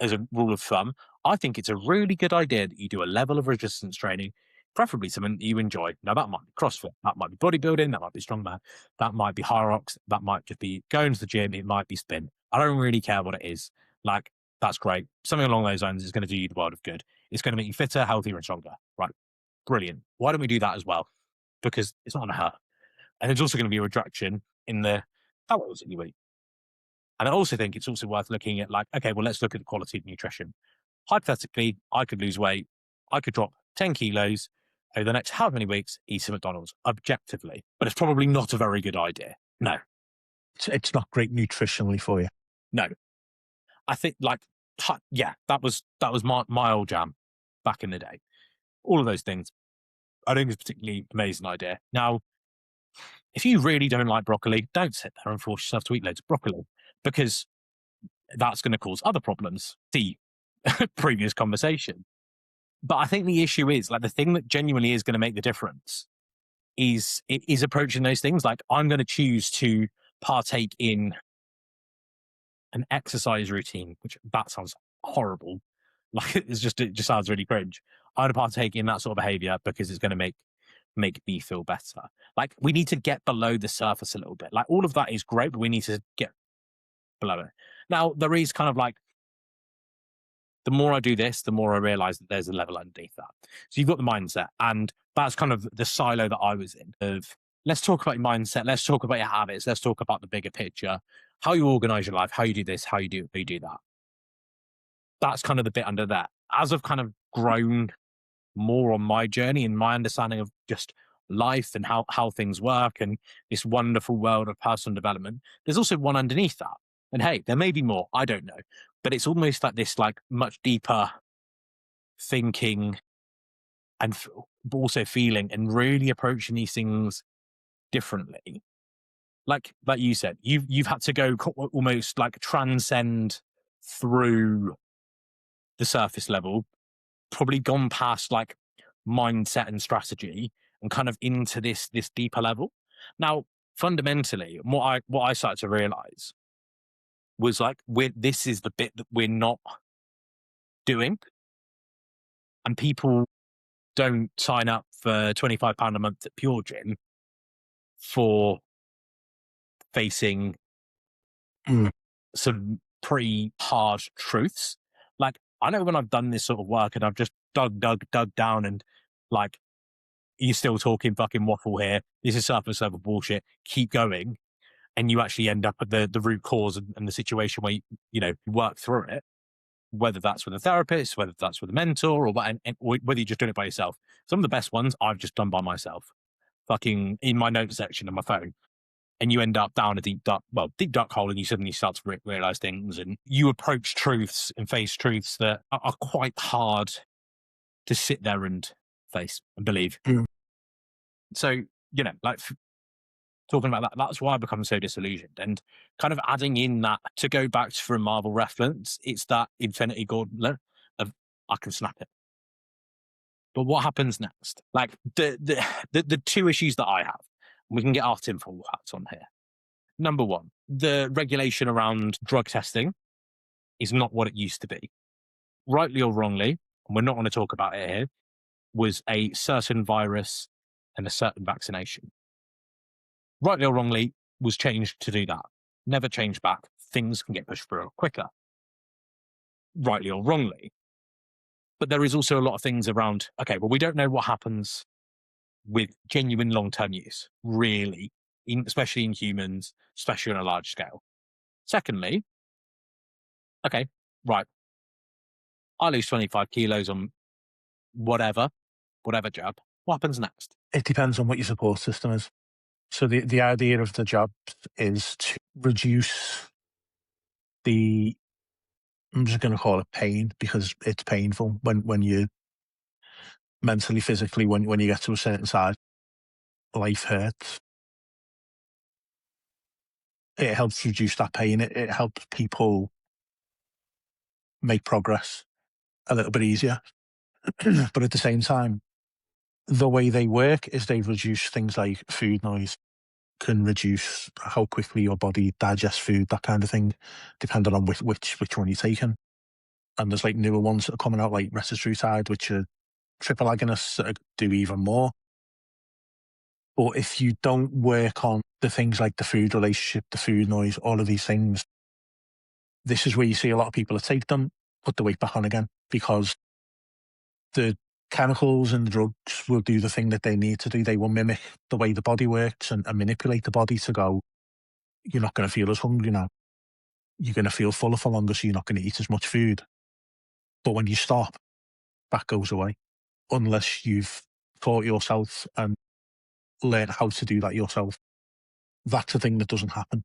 as a rule of thumb. I think it's a really good idea that you do a level of resistance training, preferably something that you enjoy. Now, that might be CrossFit, that might be bodybuilding, that might be strongman, that might be high rocks, that might just be going to the gym, it might be spin. I don't really care what it is. Like, that's great. Something along those lines is going to do you the world of good. It's going to make you fitter, healthier, and stronger. Right. Brilliant. Why don't we do that as well? Because it's not going to hurt. And there's also going to be a reduction in the calories that you eat. And I also think it's also worth looking at like, okay, well, let's look at the quality of nutrition. Hypothetically, I could lose weight. I could drop 10 kilos over the next how many weeks, eat some McDonald's objectively, but it's probably not a very good idea. No, It's not great nutritionally for you. no. I think like, yeah, that was my old jam back in the day. All of those things. I think it's a particularly amazing idea. Now, if you really don't like broccoli, don't sit there and force yourself to eat loads of broccoli because that's going to cause other problems. The previous conversation. But I think the issue is like the thing that genuinely is going to make the difference is approaching those things. Like I'm going to choose to partake in an exercise routine, which that sounds horrible. Like it just sounds really cringe. I'm going to partake in that sort of behavior because it's going to make me feel better. Like we need to get below the surface a little bit. Like all of that is great, but we need to get below it. Now there is kind of like the more I do this, the more I realize that there's a level underneath that. So you've got the mindset, and that's kind of the silo that I was in of let's talk about your mindset, let's talk about your habits, let's talk about the bigger picture, how you organize your life, how you do this, how you do that. That's kind of the bit under that. As I've kind of grown more on my journey and my understanding of just life and how things work and this wonderful world of personal development, there's also one underneath that. And hey, there may be more, I don't know. But it's almost like this like much deeper thinking and also feeling and really approaching these things differently. Like you said, you've had to go almost like transcend through the surface level, probably gone past like mindset and strategy and kind of into this deeper level. Now, fundamentally, what I started to realize was like this is the bit that we're not doing, and people don't sign up for £25 a month at Pure Gym for facing Mm. some pretty hard truths. Like I know when I've done this sort of work and I've just dug down and like you're still talking fucking waffle here. This is surface level bullshit. Keep going, and you actually end up at the root cause and the situation where you work through it. Whether that's with a therapist, whether that's with a mentor, or whether you're just doing it by yourself. Some of the best ones I've just done by myself, fucking in my notes section of my phone. And you end up down a deep dark hole, and you suddenly start to realize things, and you approach truths and face truths that are quite hard to sit there and face and believe. Mm. So, like talking about that, that's why I become so disillusioned. And kind of adding in that to go back to for a Marvel reference, it's that Infinity Gauntlet of I can snap it. But what happens next? Like the two issues that I have, we can get our tinfoil hats on here. Number one, the regulation around drug testing is not what it used to be. Rightly or wrongly, and we're not going to talk about it here, was a certain virus and a certain vaccination. Rightly or wrongly, was changed to do that. Never changed back. Things can get pushed through quicker. Rightly or wrongly. But there is also a lot of things around, okay, well, we don't know what happens with genuine long-term use, really, especially in humans, especially on a large scale. Secondly, okay, right, I lose 25 kilos on whatever jab. What happens next? It depends on what your support system is. So the idea of the jobs is to reduce the, I'm just going to call it pain because it's painful when you mentally, physically, when you get to a certain size. life hurts. It helps reduce that pain. It helps people make progress a little bit easier. But at the same time, the way they work is they reduce things like food noise, can reduce how quickly your body digests food, that kind of thing, depending on which one you're taking. And there's like newer ones that are coming out, like retatrutide, which are triple agonists that do even more. But if you don't work on the things like the food relationship, the food noise, all of these things, this is where you see a lot of people that take them, put the weight back on again, because the chemicals and the drugs will do the thing that they need to do. They will mimic the way the body works and manipulate the body to go, you're not going to feel as hungry now. You're going to feel fuller for longer, so you're not going to eat as much food. But when you stop, that goes away, unless you've taught yourself and learn how to do that yourself. That's a thing that doesn't happen.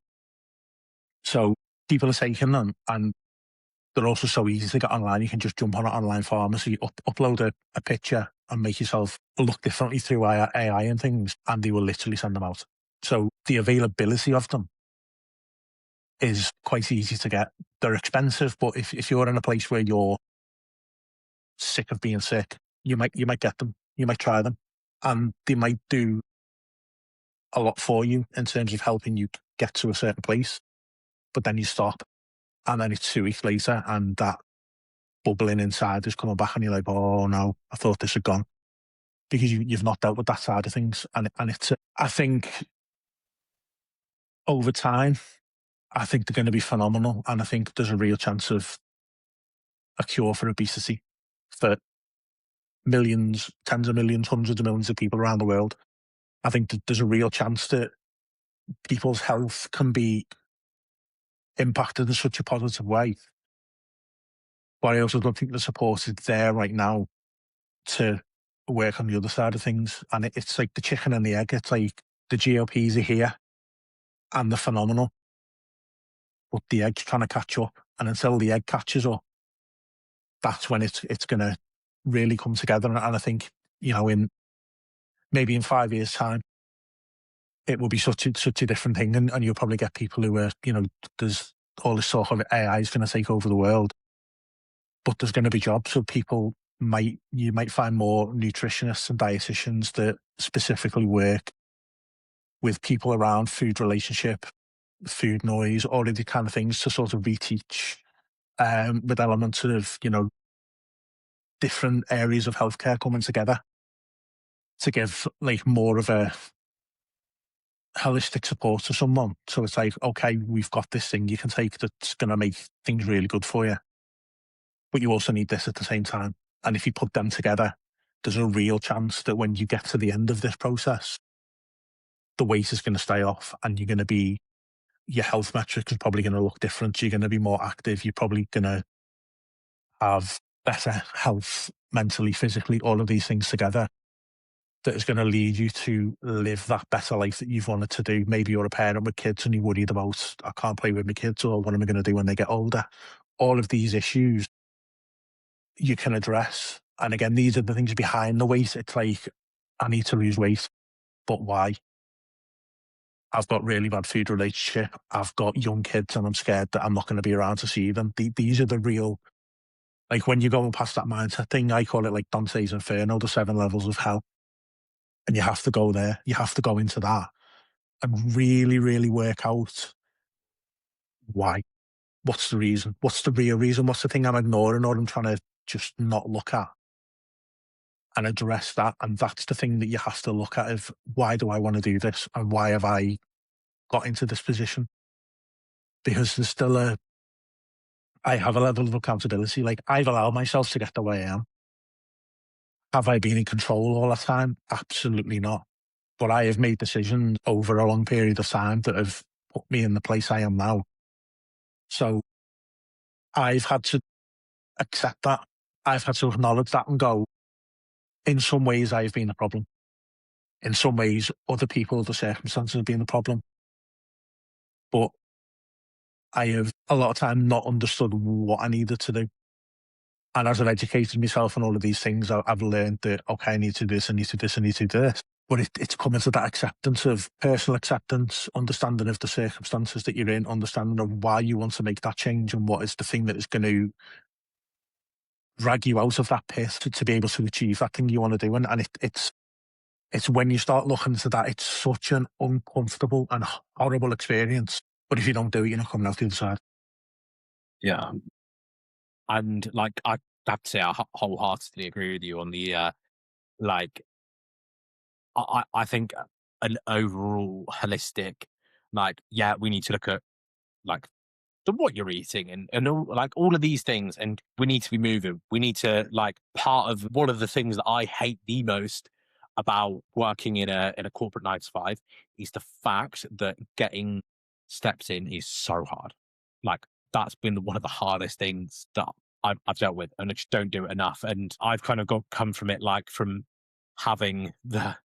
So people are taking them, and they're also so easy to get online. You can just jump on an online pharmacy, upload a picture and make yourself look differently through AI and things, and they will literally send them out. So the availability of them is quite easy to get. They're expensive, but if you're in a place where you're sick of being sick, you might get them. You might try them, and they might do a lot for you in terms of helping you get to a certain place. But then you stop, and then it's 2 weeks later, and that bubbling inside is coming back, and you're like, oh no, I thought this had gone, because you've not dealt with that side of things. And it's I think over time, I think they're going to be phenomenal, and I think there's a real chance of a cure for obesity for millions, tens of millions, hundreds of millions of people around the world. I think that there's a real chance that people's health can be impacted in such a positive way. But I also don't think the support is there right now to work on the other side of things. And it's like the chicken and the egg. It's like the GLPs are here and they're phenomenal, but the egg's trying to catch up. And until the egg catches up, that's when it's going to really come together. And I think, in maybe in 5 years' time, it will be such a different thing. And you'll probably get people who are, there's all this sort of AI is going to take over the world, but there's going to be jobs. So you might find more nutritionists and dietitians that specifically work with people around food relationship, food noise, all of the kind of things to sort of reteach with elements of, different areas of healthcare coming together to give like more of a holistic support to someone. So it's like, okay, we've got this thing you can take that's going to make things really good for you, but you also need this at the same time. And if you put them together, there's a real chance that when you get to the end of this process, the weight is going to stay off, and your health metrics is probably going to look different. You're going to be more active. You're probably going to have better health mentally, physically, all of these things together that is going to lead you to live that better life that you've wanted to do. Maybe you're a parent with kids and you're worried about, I can't play with my kids, or what am I going to do when they get older? All of these issues you can address. And again, these are the things behind the weight. It's like, I need to lose weight, but why? I've got really bad food relationship. I've got young kids and I'm scared that I'm not going to be around to see them. These are the real, like when you're going past that mindset thing, I call it like Dante's Inferno, the 7 levels of hell. And you have to go there. You have to go into that and really, really work out why. What's the reason? What's the real reason? What's the thing I'm ignoring or I'm trying to just not look at, and address that? And that's the thing that you have to look at, of why do I want to do this? And why have I got into this position? Because I have a level of accountability. Like, I've allowed myself to get the way I am. Have I been in control all the time? Absolutely not. But I have made decisions over a long period of time that have put me in the place I am now. So I've had to accept that. I've had to acknowledge that and go, in some ways I've been a problem. In some ways, other people, the circumstances have been the problem. But I have a lot of time not understood what I needed to do. And as I've educated myself on all of these things, I've learned that, okay, I need to do this, I need to do this, I need to do this. But it's coming to that acceptance of personal acceptance, understanding of the circumstances that you're in, understanding of why you want to make that change and what is the thing that is going to drag you out of that pit to be able to achieve that thing you want to do. And it's when you start looking into that, it's such an uncomfortable and horrible experience. But if you don't do it, you're not coming out the other side. Yeah. And like, I have to say, I wholeheartedly agree with you on the, like, I think an overall holistic, like, yeah, we need to look at like what you're eating and all, like all of these things, and we need to be moving. We need to, like, part of one of the things that I hate the most about working in a corporate 9 to 5 is the fact that getting steps in is so hard. Like, that's been one of the hardest things that I've dealt with, and I just don't do it enough. And I've kind of come from it, like, from having the,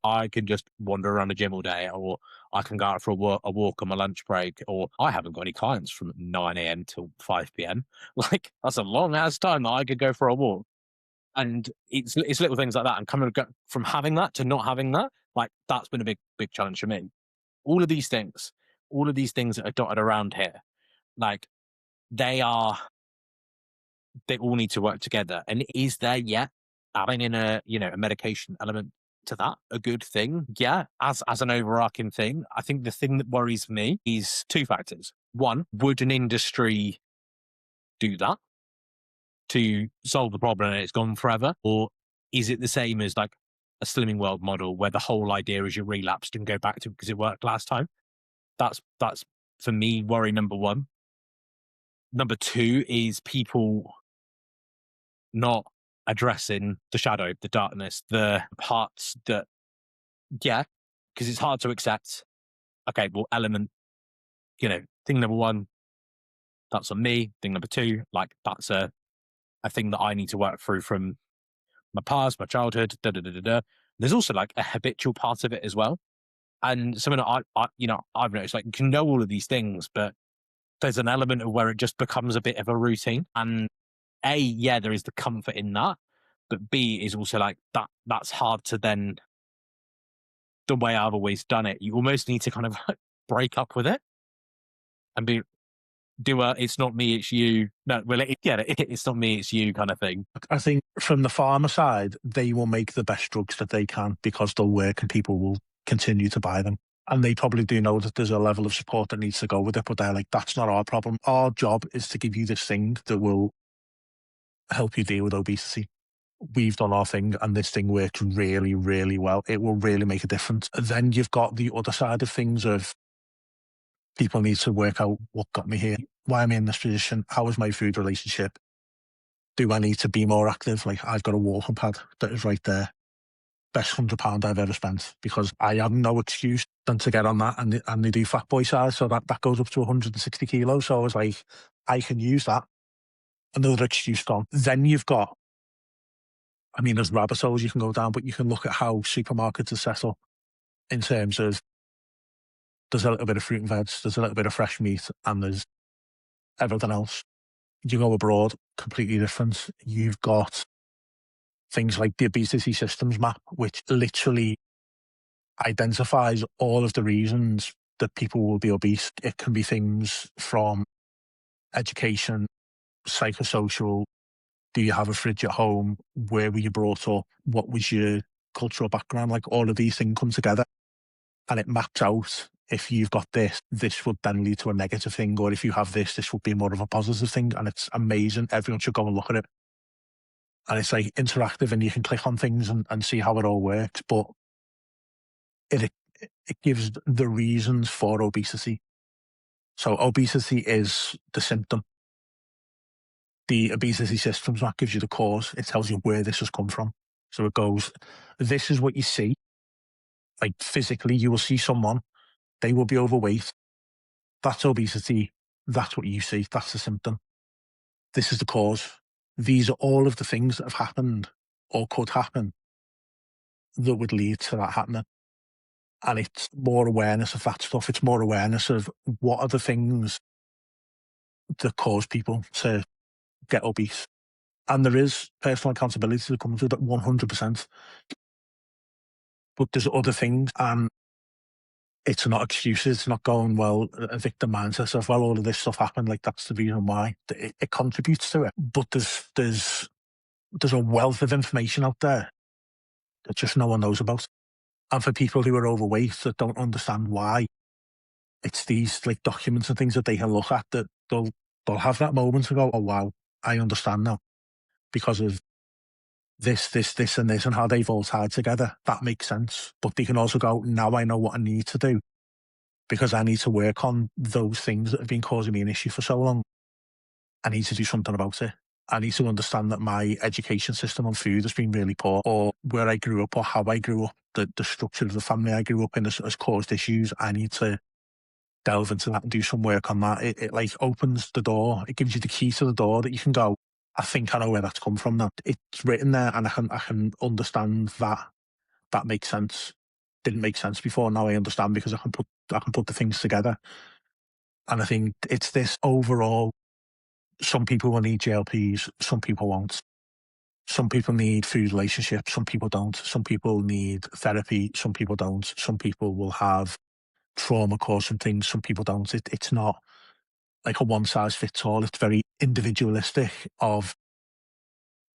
I can just wander around the gym all day, or I can go out for a walk on my lunch break, or I haven't got any clients from 9 a.m. till 5 p.m. Like, that's a long ass time that I could go for a walk. And it's little things like that. And from having that to not having that, like, that's been a big challenge for me. All of these things, all of these things that are dotted around here, like, they are they all need to work together. And is there yet adding in a medication element to that a good thing? Yeah, as an overarching thing, I think the thing that worries me is two factors. One, would an industry do that to solve the problem and it's gone forever? Or is it the same as like a Slimming World model where the whole idea is you relapsed and go back to it because it worked last time? That's for me worry number one. Number two is people not addressing the shadow, the darkness, the parts that, yeah, because it's hard to accept. Okay, well, thing number one, that's on me. Thing number two, like, that's a thing that I need to work through from my past, my childhood. Da da da da da. There's also like a habitual part of it as well, and something that I've noticed, like, you can know all of these things, but there's an element of where it just becomes a bit of a routine. And A, yeah, there is the comfort in that, but B is also like that's hard to then, the way I've always done it. You almost need to kind of break up with it and do a it's not me, it's you. No, well, it's not me, it's you kind of thing. I think from the farmer side, they will make the best drugs that they can because they'll work and people will continue to buy them. And they probably do know that there's a level of support that needs to go with it, but they're like, that's not our problem. Our job is to give you this thing that will help you deal with obesity. We've done our thing and this thing works really, really well. It will really make a difference. Then you've got the other side of things of people need to work out what got me here. Why am I in this position? How is my food relationship? Do I need to be more active? Like, I've got a walking pad that is right there. Best £100 I've ever spent because I have no excuse than to get on that, and they do fat boy size. So that goes up to 160 kilos. So I was like, I can use that. Another excuse gone. Then you've got, I mean, there's rabbit holes you can go down, but you can look at how supermarkets are set up in terms of there's a little bit of fruit and veg, there's a little bit of fresh meat, and there's everything else. You go abroad, completely different. You've got things like the obesity systems map, which literally identifies all of the reasons that people will be obese. It can be things from education, psychosocial. Do you have a fridge at home? Where were you brought up? What was your cultural background? Like, all of these things come together and it maps out. If you've got this, this would then lead to a negative thing. Or if you have this would be more of a positive thing. And it's amazing. Everyone should go and look at it. And it's like interactive and you can click on things and see how it all works. But it gives the reasons for obesity. So obesity is the symptom. The obesity systems map gives you the cause. It tells you where this has come from. So it goes, this is what you see. Like, physically, you will see someone, they will be overweight. That's obesity. That's what you see. That's the symptom. This is the cause. These are all of the things that have happened or could happen that would lead to that happening. And it's more awareness of that stuff. It's more awareness of what are the things that cause people to get obese. And there is personal accountability that comes with it 100%. But there's other things, and it's not excuses. It's not going, well, a victim mindset of, well, all of this stuff happened, like that's the reason why. It contributes to it. But there's a wealth of information out there that just no one knows about. And for people who are overweight that don't understand why, it's these like documents and things that they can look at that they'll have that moment to go, oh wow, I understand now because of this, and this, and how they've all tied together. That makes sense. But they can also go, now I know what I need to do because I need to work on those things that have been causing me an issue for so long. I need to do something about it. I need to understand that my education system on food has been really poor, or where I grew up, or how I grew up, the structure of the family I grew up in has caused issues. I need to delve into that and do some work on that. It like opens the door. It gives you the key to the door that you can go, I think I know where that's come from now. It's written there and I can understand that. That makes sense. Didn't make sense before. Now I understand because I can put the things together. And I think it's this overall, some people will need GLPs, some people won't. Some people need food relationships, some people don't. Some people need therapy, some people don't. Some people will have trauma causing things, some people don't. It's not like a one size fits all. It's very individualistic of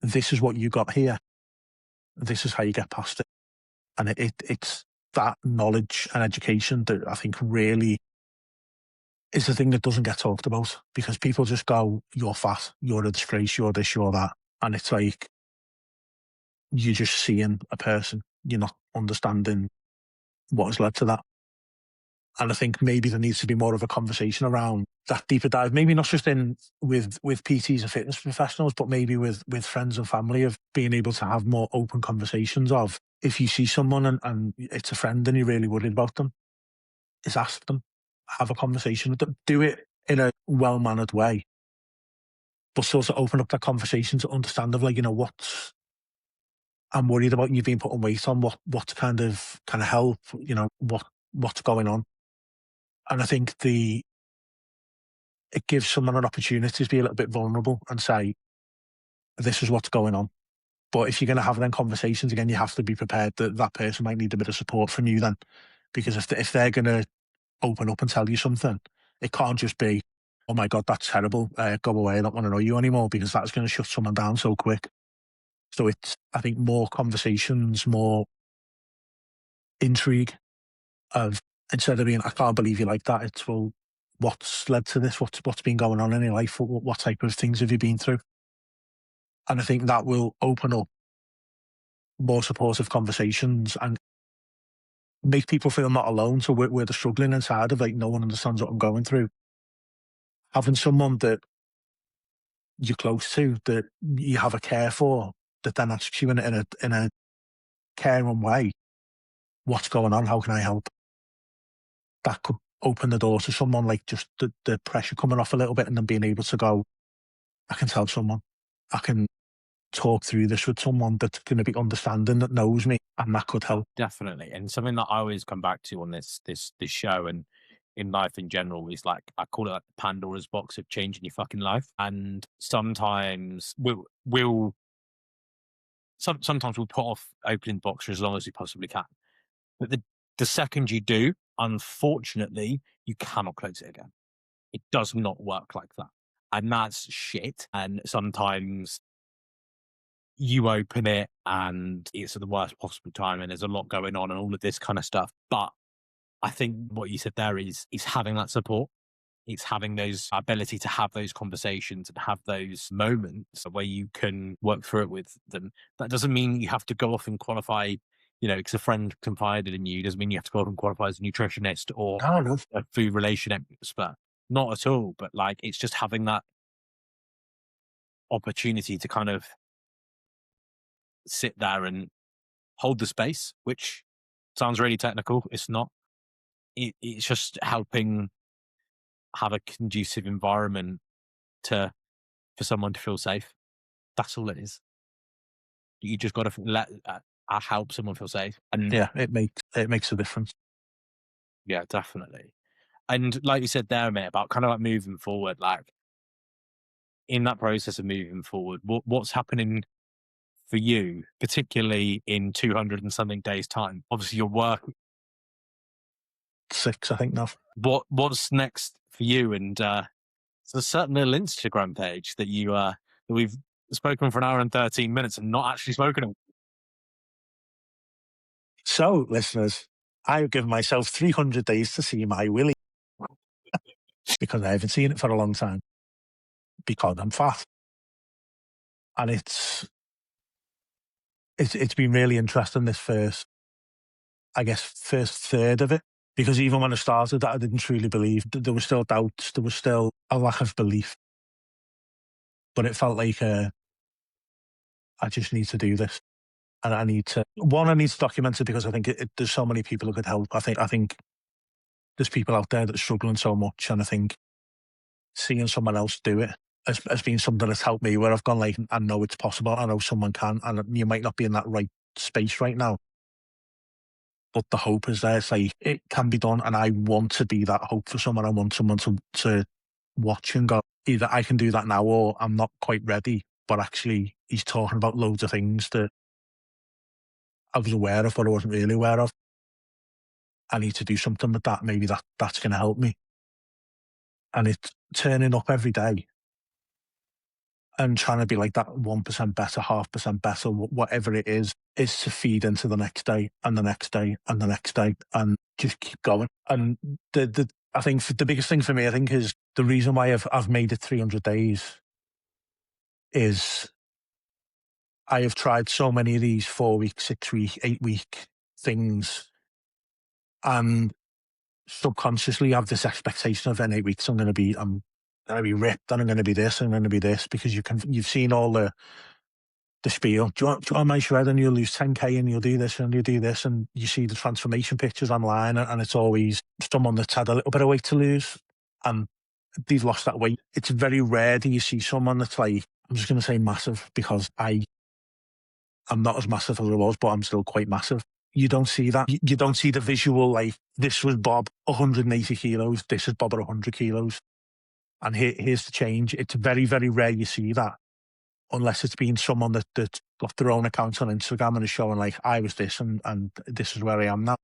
this is what you got here. This is how you get past it. And it's that knowledge and education that I think really is the thing that doesn't get talked about, because people just go, you're fat, you're a disgrace, you're this, you're that. And it's like, you're just seeing a person. You're not understanding what has led to that. And I think maybe there needs to be more of a conversation around that deeper dive, maybe not just in with PTs and fitness professionals, but maybe with friends and family, of being able to have more open conversations of, if you see someone and it's a friend and you're really worried about them, is ask them, have a conversation with them, do it in a well-mannered way, but sort of open up that conversation to understand of like, what's, I'm worried about you being putting weight on, what kind of help, what's going on. And I think it gives someone an opportunity to be a little bit vulnerable and say, this is what's going on. But if you're going to have them conversations again, you have to be prepared that that person might need a bit of support from you then. Because if they're going to open up and tell you something, it can't just be, oh my God, that's terrible. Go away. I don't want to know you anymore, because that's going to shut someone down so quick. So it's, I think, more conversations, more intrigue of, instead of being, I can't believe you like that, it's, well, what's led to this? What's been going on in your life? What type of things have you been through? And I think that will open up more supportive conversations and make people feel not alone. So we're the struggling inside of like, no one understands what I'm going through. Having someone that you're close to, that you have a care for, that then asks you in a caring way, what's going on? How can I help? That could open the door to someone, like just the pressure coming off a little bit, and then being able to go, I can tell someone, I can talk through this with someone that's going to be understanding, that knows me, and that could help. Definitely. And something that I always come back to on this show and in life in general is like, I call it like the Pandora's box of changing your fucking life. And sometimes sometimes we'll put off opening the box for as long as we possibly can. But the second you do, unfortunately, you cannot close it again. It does not work like that. And that's shit. And sometimes you open it and it's at the worst possible time and there's a lot going on and all of this kind of stuff. But I think what you said there is having that support. It's having those ability to have those conversations and have those moments where you can work through it with them. That doesn't mean you have to go off and qualify, because a friend confided in you, doesn't mean you have to go off and qualify as a nutritionist or No, no. a food relation expert. Not at all. But like, it's just having that opportunity to kind of sit there and hold the space, which sounds really technical. It's not. It's just helping have a conducive environment to for someone to feel safe. That's all it is. You just got to let help someone feel safe, and Yeah, it makes a difference. yeah, definitely. And like you said there, mate, about kind of like moving forward, like in that process of moving forward, what's happening for you, particularly in 200 and something days time? Obviously, your work. 6, I think now. What's next for you? And there's a certain little Instagram page that that we've spoken for an hour and 13 minutes and not actually spoken of. So, listeners, I've given myself 300 days to see my Willie because I haven't seen it for a long time because I'm fat. And it's been really interesting, this first third of it, because even when I started, I didn't truly believe. There were still doubts, there was still a lack of belief, but it felt like I just need to do this, and I need to document it because I think there's so many people who could help. I think there's people out there that are struggling so much, and I think seeing someone else do it has been something that's helped me, where I've gone like, I know it's possible, I know someone can, and you might not be in that right space right now, but the hope is there. It's like, it can be done, and I want to be that hope for someone. I want someone to watch and go, either I can do that now, or I'm not quite ready, but actually he's talking about loads of things that I was aware of but I wasn't really aware of. I need to do something with that. Maybe that's going to help me. And it's turning up every day and trying to be like that 1% better, 0.5% better, whatever it is to feed into the next day and the next day and the next day, and just keep going. And I think the biggest thing for me, I think, is the reason why I've made it 300 days is I have tried so many of these 4-week, 6-week, 8-week things, and subconsciously have this expectation of in 8 weeks I'm going to be ripped, and I'm going to be this, and I'm going to be this, because you've seen all the spiel. Do you want my shred, and you'll lose 10k, and you'll do this, and you'll do this, and you see the transformation pictures online, and it's always someone that's had a little bit of weight to lose and they've lost that weight. It's very rare that you see someone that's like, I'm just going to say massive, because I'm not as massive as I was, but I'm still quite massive. You don't see that. You don't see the visual, like, this was Bob 180 kilos, this is Bob at 100 kilos, and here's the change. It's very, very rare you see that, unless it's been someone that's got their own account on Instagram and is showing like, I was this and this is where I am now.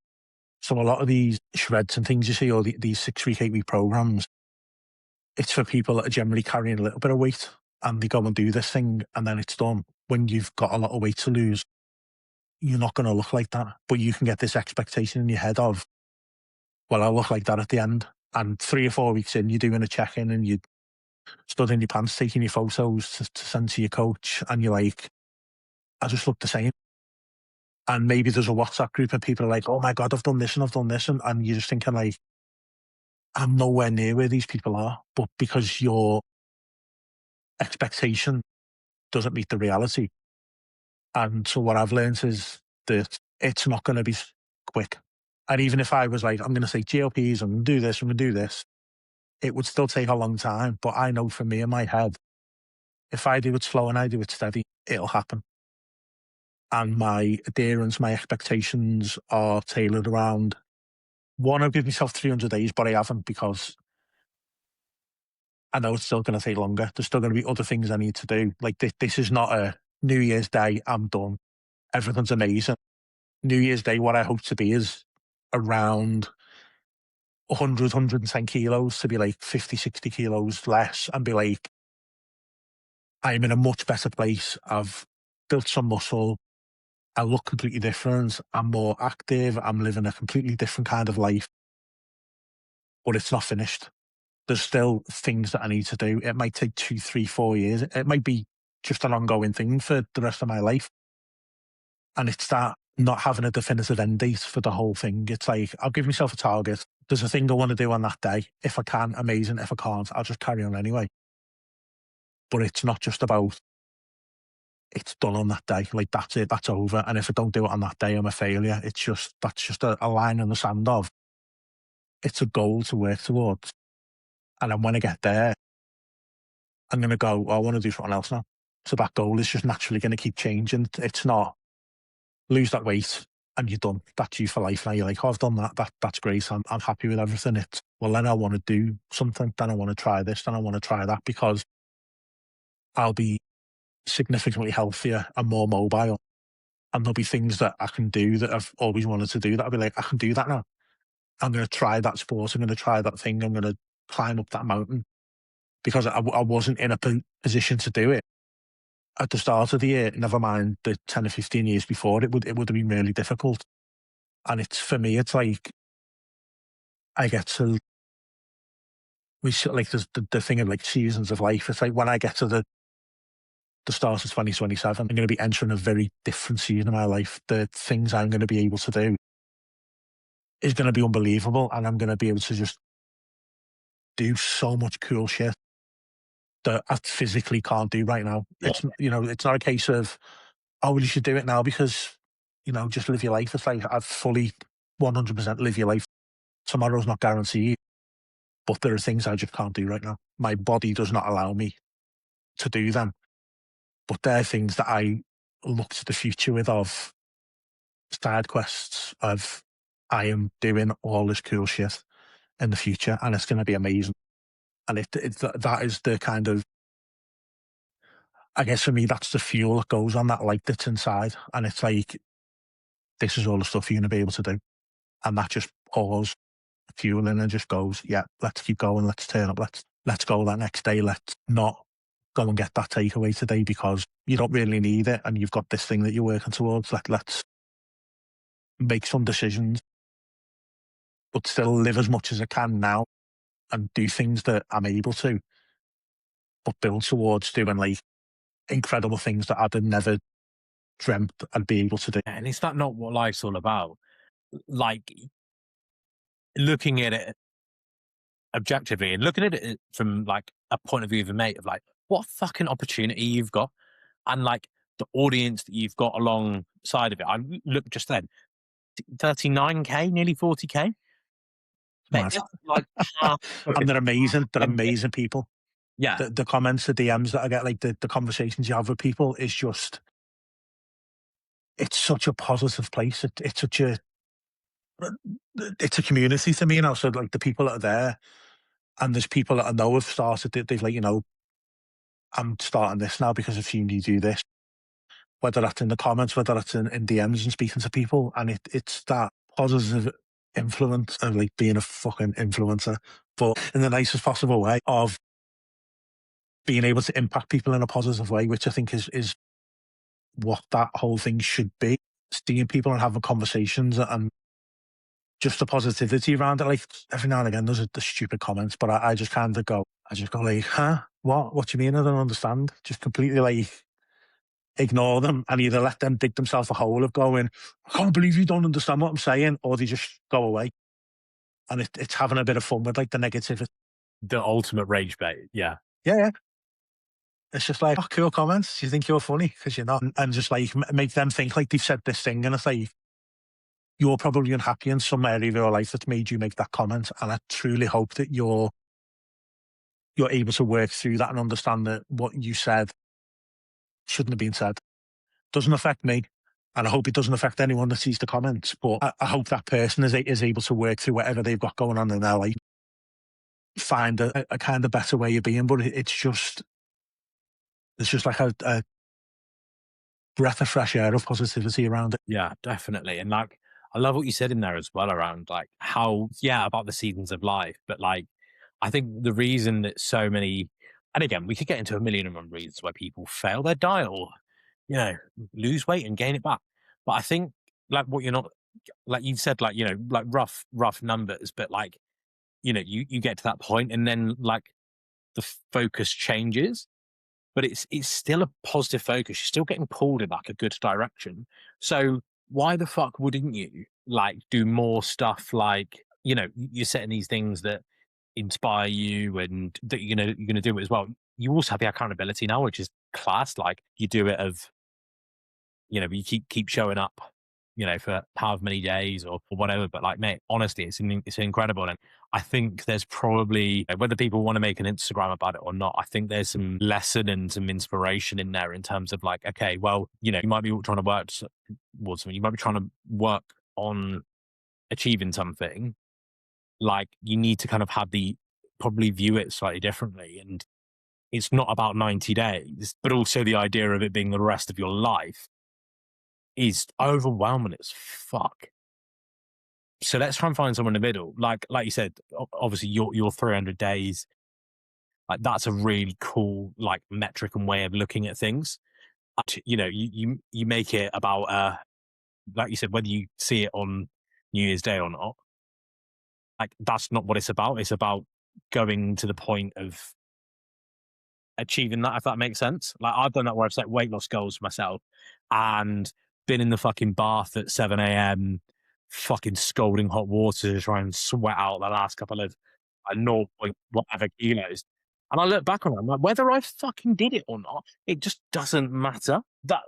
So a lot of these shreds and things you see, or these 6-week, 8-week programs, it's for people that are generally carrying a little bit of weight, and they go and do this thing and then it's done. When you've got a lot of weight to lose, you're not going to look like that, but you can get this expectation in your head of, well, I'll look like that at the end. And 3 or 4 weeks in, you're doing a check-in and you stood in your pants taking your photos to send to your coach, and you're like, I just look the same. And maybe there's a WhatsApp group and people are like, oh my God, I've done this and I've done this, and you're just thinking like, I'm nowhere near where these people are. But because your expectation doesn't meet the reality. And so what I've learned is that it's not going to be quick. And even if I was like, I'm going to say GLPs, I'm going to do this, I'm going to do this, it would still take a long time. But I know for me in my head, if I do it slow and I do it steady, it'll happen. And my adherence, my expectations are tailored around, one, I've given myself 300 days, but I haven't, because I know it's still going to take longer. There's still going to be other things I need to do. Like this is not a New Year's Day, I'm done, everything's amazing. New Year's Day, what I hope to be is around 100, 110 kilos, to be like 50, 60 kilos less, and be like, I'm in a much better place. I've built some muscle. I look completely different. I'm more active. I'm living a completely different kind of life. But it's not finished. There's still things that I need to do. It might take 2, 3, 4 years. It might be just an ongoing thing for the rest of my life. And it's that not having a definitive end date for the whole thing. It's like, I'll give myself a target. There's a thing I want to do on that day. If I can, amazing. If I can't, I'll just carry on anyway. But it's not just about, it's done on that day. Like, that's it, that's over. And if I don't do it on that day, I'm a failure. That's just a line in the sand of, it's a goal to work towards. And then when I get there, I'm going to go, oh, I want to do something else now. So that goal is just naturally going to keep changing. It's not lose that weight and you're done. That's you for life now. You're like, oh, I've done that. That's great. I'm happy with everything. It's, well, then I want to do something. Then I want to try this. Then I want to try that, because I'll be significantly healthier and more mobile. And there'll be things that I can do that I've always wanted to do that I'll be like, I can do that now. I'm going to try that sport. I'm going to try that thing. I'm going to climb up that mountain because I wasn't in a position to do it at the start of the year. Never mind the 10 or 15 years before, it would have been really difficult. And it's for me, it's like I get to like there's the thing of like seasons of life. It's like when I get to the start of 2027, I'm going to be entering a very different season of my life. The things I'm going to be able to do is going to be unbelievable, and I'm going to be able to just do so much cool shit that I physically can't do right now. It's it's not a case of, oh well, you should do it now because just live your life. It's like I've fully 100% live your life. Tomorrow's not guaranteed, but there are things I just can't do right now. My body does not allow me to do them. But they're things that I look to the future with, of side quests of I am doing all this cool shit in the future, and it's going to be amazing. And that is the kind of, I guess for me, that's the fuel that goes on that light that's inside. And it's like, this is all the stuff you're going to be able to do. And that just pours fuel in and just goes, yeah, let's keep going. Let's turn up. Let's go that next day. Let's not go and get that takeaway today because you don't really need it. And you've got this thing that you're working towards. Let's make some decisions, but still live as much as I can now and do things that I'm able to, but build towards doing like incredible things that I'd have never dreamt I'd be able to do. And is that not what life's all about? Like, looking at it objectively and looking at it from like a point of view of a mate of like, what fucking opportunity you've got, and like the audience that you've got alongside of it. I looked just then, 39k, nearly 40k. Mate, Mad. like half And they're amazing. They're fucking- amazing people. yeah, The comments, the DMs that I get, like the conversations you have with people is just, it's such a positive place. It's such a, it's a community to me, So like the people that are there, and there's people that I know have started it. They've like, I'm starting this now because I've seen you do this. Whether that's in the comments, whether that's in DMs and speaking to people, and it's that positive influence of like being a fucking influencer, but in the nicest possible way, of being able to impact people in a positive way, which I think is what that whole thing should be. Seeing people and having conversations and just the positivity around it. Like every now and again, there's the stupid comments, but I just kind of go, like, huh? What do you mean? I don't understand. Just completely like ignore them and either let them dig themselves a hole of going, I can't believe you don't understand what I'm saying, or they just go away. And it's having a bit of fun with like the negativity. the ultimate rage bait. Yeah, Yeah. It's just like, oh, cool comments. You think you're funny because you're not. And just like make them think like they've said this thing. And it's like, you're probably unhappy in some area of your life that's made you make that comment. And I truly hope that you're able to work through that and understand that what you said shouldn't have been said. Doesn't affect me. And I hope it doesn't affect anyone that sees the comments. But I hope that person is able to work through whatever they've got going on in their life, find a kind of better way of being. But it's just like a breath of fresh air of positivity around it. yeah, definitely. And like, I love what you said in there as well around like how, yeah, about the seasons of life. But like, I think the reason that so many, and again, we could get into a million and one reasons why people fail their diet or, lose weight and gain it back. But I think like what you're not, like you said, like, like rough numbers, but like, you get to that point and then like the focus changes, but it's still a positive focus. You're still getting pulled in like a good direction. So why the fuck wouldn't you like do more stuff like, you're setting these things that inspire you and that you're gonna do it as well. You also have the accountability now, which is class. Like you do it of, you keep showing up, for however many days or whatever. But like, mate, honestly, it's incredible. And I think there's probably, whether people want to make an Instagram about it or not, I think there's some lesson and some inspiration in there in terms of like, okay, well, you might be trying to work towards something. You might be trying to work on achieving something. Like you need to kind of probably view it slightly differently. And it's not about 90 days, but also the idea of it being the rest of your life is overwhelming as fuck. So let's try and find somewhere in the middle. Like you said, obviously your 300 days, like that's a really cool like metric and way of looking at things. You know, you make it about like you said, whether you see it on New Year's Day or not, like that's not what it's about. It's about going to the point of achieving that, if that makes sense. Like I've done that where I've set weight loss goals for myself and been in the fucking bath at 7 a.m, fucking scalding hot water to try and sweat out the last couple of 0 point whatever kilos. And I look back on it, I'm like, whether I fucking did it or not, it just doesn't matter. That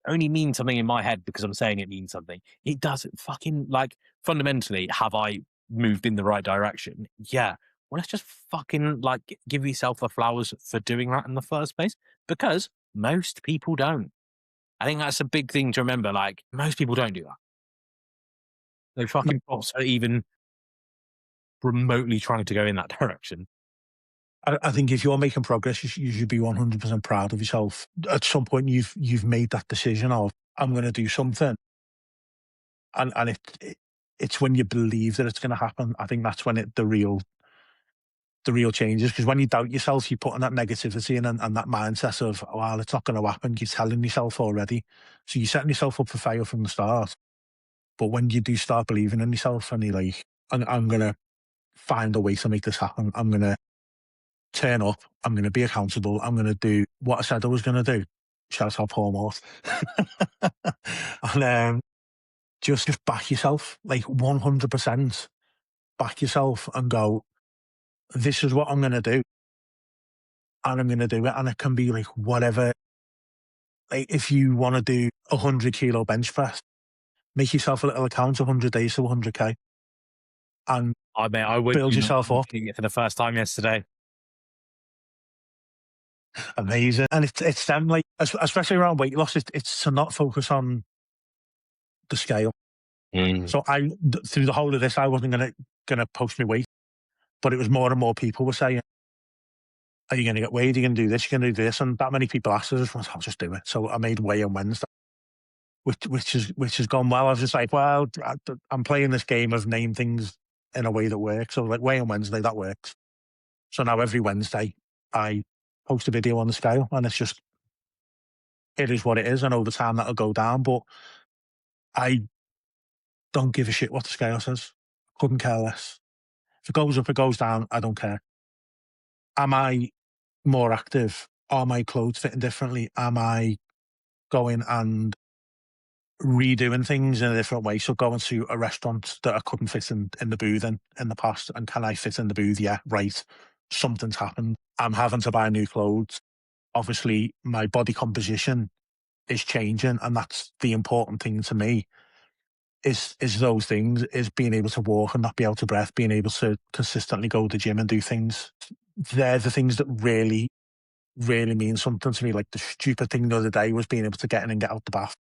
only means something in my head because I'm saying it means something. It doesn't fucking like fundamentally. Have I moved in the right direction? Yeah. Well, let's just fucking like give yourself the flowers for doing that in the first place because most people don't. I think that's a big thing to remember. Like most people don't do that. They fucking props are even remotely trying to go in that direction. I think if you're making progress, you should be 100% proud of yourself. At some point, you've made that decision of I'm going to do something, and it's when you believe that it's going to happen. I think that's when the real change is, because when you doubt yourself, you're putting that negativity in and that mindset of, well, it's not going to happen. You're telling yourself already, so you're setting yourself up for failure from the start. But when you do start believing in yourself and you're like, I'm going to find a way to make this happen. I'm going to turn up. I'm going to be accountable. I'm going to do what I said I was going to do. Shout out Paul Mort. And just back yourself, like 100% back yourself and go, this is what I'm going to do. And I'm going to do it. And it can be like whatever. Like if you want to do 100 kilo bench press, make yourself a little account, 100 days to 100K. And I would build yourself up. it for the first time yesterday. Amazing. And it's them, like, especially around weight loss, it's to not focus on the scale. So through the whole of this, I wasn't gonna post my weight, but it was more and more people were saying, are you gonna get weighed? Are you gonna do this? You're gonna do this? And that many people asked us, I'll just do it. So I made weigh on Wednesday, which has gone well. I was just like, well, I'm playing this game of name things in a way that works. So like weigh on Wednesday, that works. So now every Wednesday I post a video on the scale, and it is what it is. And over time that'll go down, but I don't give a shit what the scale says. Couldn't care less. If it goes up, it goes down. I don't care. Am I more active? Are my clothes fitting differently? Am I going and redoing things in a different way? So going to a restaurant that I couldn't fit in the booth in the past, and can I fit in the booth? Yeah, right. Something's happened. I'm having to buy new clothes. Obviously, my body composition is changing, and that's the important thing to me. Is those things, is being able to walk and not be out of breath, being able to consistently go to the gym and do things. They're the things that really, really mean something to me. Like the stupid thing the other day was being able to get in and get out the bath,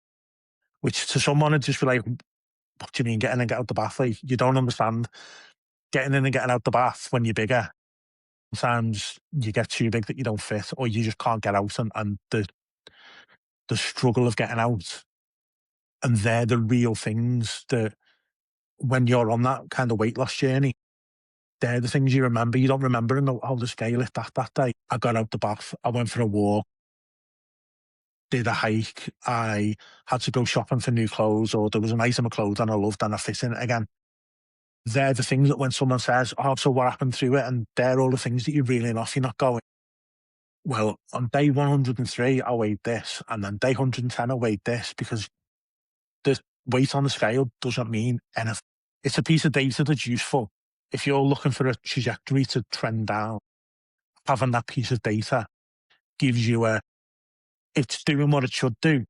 which to someone would just be like, what do you mean get in and get out the bath? Like, you don't understand. Getting in and getting out the bath when you're bigger, sometimes you get too big that you don't fit, or you just can't get out, and the struggle of getting out. And they're the real things that, when you're on that kind of weight loss journey, they're the things you remember. You don't remember how the scale hit that day. I got out the bath, I went for a walk, did a hike, I had to go shopping for new clothes, or there was an item of clothes and I loved and I fit in it again. They're the things that when someone says, oh, so what happened through it? And they're all the things that you're reeling off. You're not going, well, on day 103, I weighed this, and then day 110, I weighed this, because the weight on the scale doesn't mean anything. It's a piece of data that's useful. If you're looking for a trajectory to trend down, having that piece of data gives you it's doing what it should do.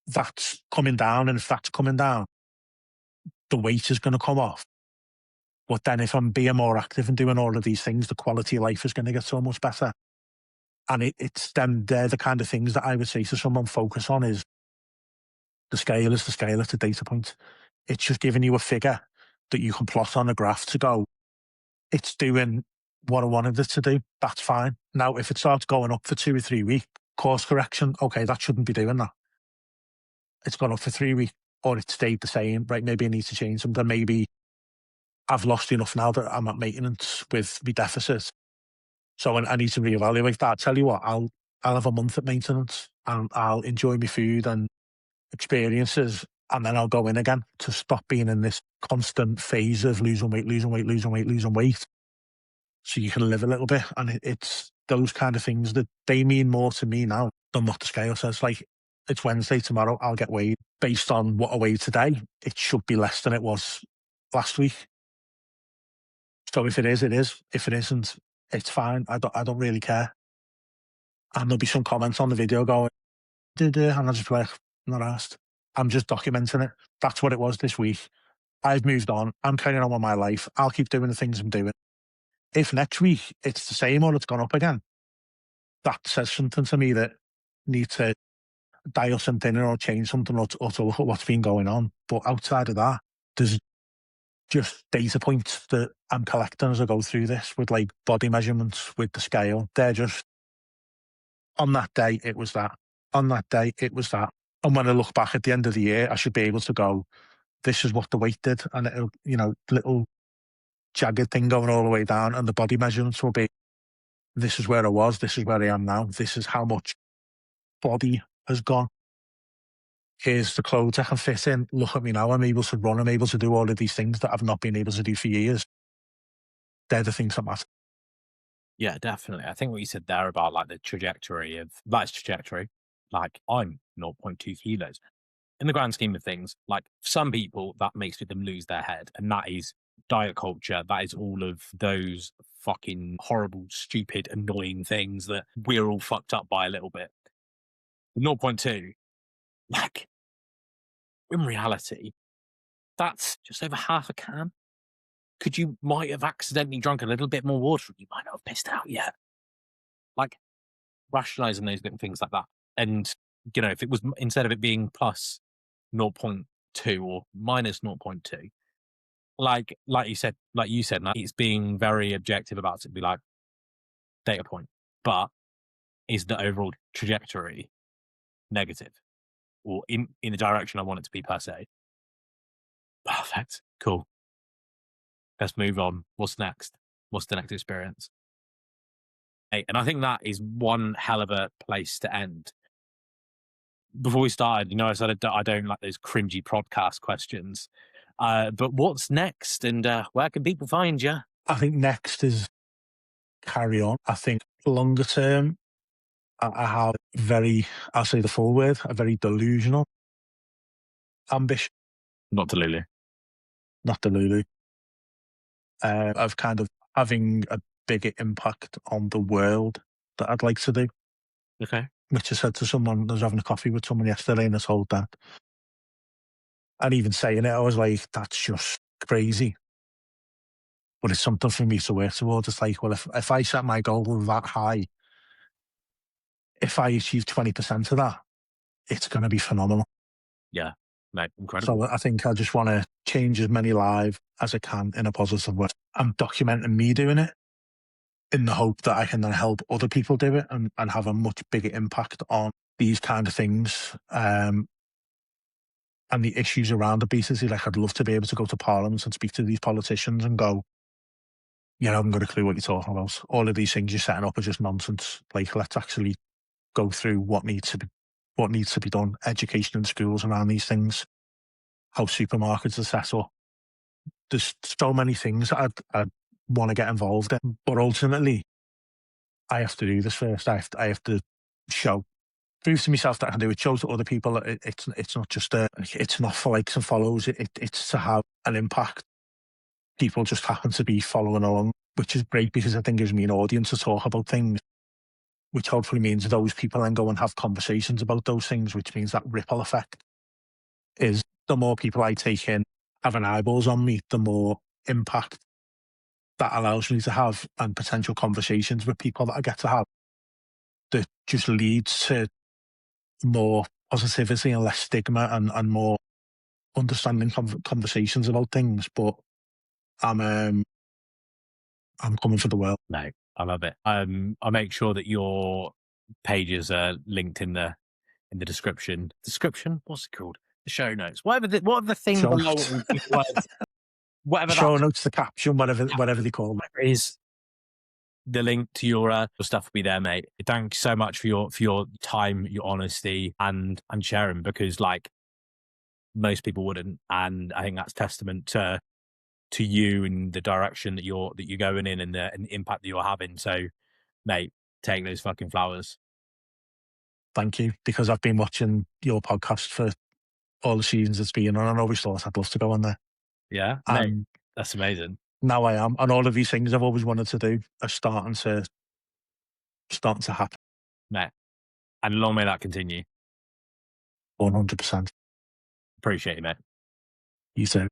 That's coming down, and if that's coming down, the weight is going to come off. But then if I'm being more active and doing all of these things, the quality of life is going to get so much better. And it's them, they're the kind of things that I would say to someone, focus on. Is the scale is the scale, it's a data point. It's just giving you a figure that you can plot on a graph to go, it's doing what I wanted it to do, that's fine. Now, if it starts going up for 2 or 3 weeks, course correction, okay, that shouldn't be doing that. It's gone up for 3 weeks, or it stayed the same, right? Maybe I need to change something. Maybe I've lost enough now that I'm at maintenance with my deficit. So I need to reevaluate that. Tell you what, I'll have a month at maintenance and I'll enjoy my food and experiences, and then I'll go in again to stop being in this constant phase of losing weight, losing weight, losing weight, losing weight. So you can live a little bit. And it's those kind of things that they mean more to me now than what the scale says. Like, it's Wednesday tomorrow, I'll get weighed. Based on what I weighed today, it should be less than it was last week. So if it is, it is. If it isn't, it's fine. I don't really care. And there'll be some comments on the video going, and I'll just be like, not asked. I'm just documenting it. That's what it was this week. I've moved on. I'm carrying on with my life. I'll keep doing the things I'm doing. If next week it's the same or it's gone up again, that says something to me that need to dial something in or change something, or to look at what's been going on. But outside of that, there's just data points that I'm collecting as I go through this, with like body measurements, with the scale. They're just, on that day, it was that. On that day, it was that. And when I look back at the end of the year, I should be able to go, this is what the weight did. And it'll, little jagged thing going all the way down. And the body measurements will be, this is where I was, this is where I am now. This is how much body has gone. Here's the clothes I can fit in. Look at me now. I'm able to run. I'm able to do all of these things that I've not been able to do for years. They're the things that matter. Yeah, definitely. I think what you said there about like the trajectory of that's trajectory. Like I'm zero point 0.2 kilos. In the grand scheme of things, like some people, that makes them lose their head. And that is diet culture. That is all of those fucking horrible, stupid, annoying things that we're all fucked up by a little bit. zero point 0.2, like in reality, that's just over half a can. You might have accidentally drunk a little bit more water. You might not have pissed out yet. Like rationalizing those little things like that. And, if it was, instead of it being plus zero point 0.2 or minus zero point 0.2, like you said, like it's being very objective about it, be like data point, but is the overall trajectory negative or in the direction I want it to be per se? Perfect. Cool. Let's move on. What's next? What's the next experience? Hey, and I think that is one hell of a place to end. Before we started, I said I don't like those cringy podcast questions. But what's next, and where can people find you? I think next is carry on. I think longer term, I have I'll say the full word, a very delusional ambition. Not Delulu. Not delulu. Of kind of having a bigger impact on the world that I'd like to do. Okay. Which I said to someone, I was having a coffee with someone yesterday and I told that. And even saying it, I was like, that's just crazy. But it's something for me to work towards. It's like, well, if I set my goal that high, if I achieve 20% of that, it's going to be phenomenal. Yeah, mate, incredible. So I think I just want to change as many lives as I can in a positive way. I'm documenting me doing it in the hope that I can then help other people do it and have a much bigger impact on these kind of things. And the issues around obesity. Like, I'd love to be able to go to Parliament and speak to these politicians and go, I haven't got a clue what you're talking about. All of these things you're setting up are just nonsense. Like, let's actually go through what needs to be done. Education in schools around these things, how supermarkets are set up. There's so many things I'd want to get involved in, but ultimately, I have to do this first. I have to prove to myself that I can do it. Show to other people that it's not just it's not for likes and follows. It's to have an impact. People just happen to be following along, which is great because I think gives me an audience to talk about things, which hopefully means those people then go and have conversations about those things, which means that ripple effect is the more people I take in having eyeballs on me, the more impact that allows me to have and potential conversations with people that I get to have that just leads to more positivity and less stigma and more understanding conversations about things. But I'm I'm coming for the world. No, I love it. I'll make sure that your pages are linked in the description. Description? What's it called? The show notes. Whatever the thing Show below notes, it with big words, whatever that show notes, the caption, whatever they call it. whatever it is, the link to your stuff will be there, mate. Thank you so much for your time, your honesty, and sharing, because like most people wouldn't, and I think that's testament to you and the direction that you're going in, and the impact that you're having. So, mate, take those fucking flowers. Thank you, because I've been watching your podcast for all the seasons it's been on. I always thought I'd love to go on there, Yeah, mate, and that's amazing, now I am. And all of these things I've always wanted to do are starting to happen. mate, and long may that continue. 100%. Appreciate it, mate. You too.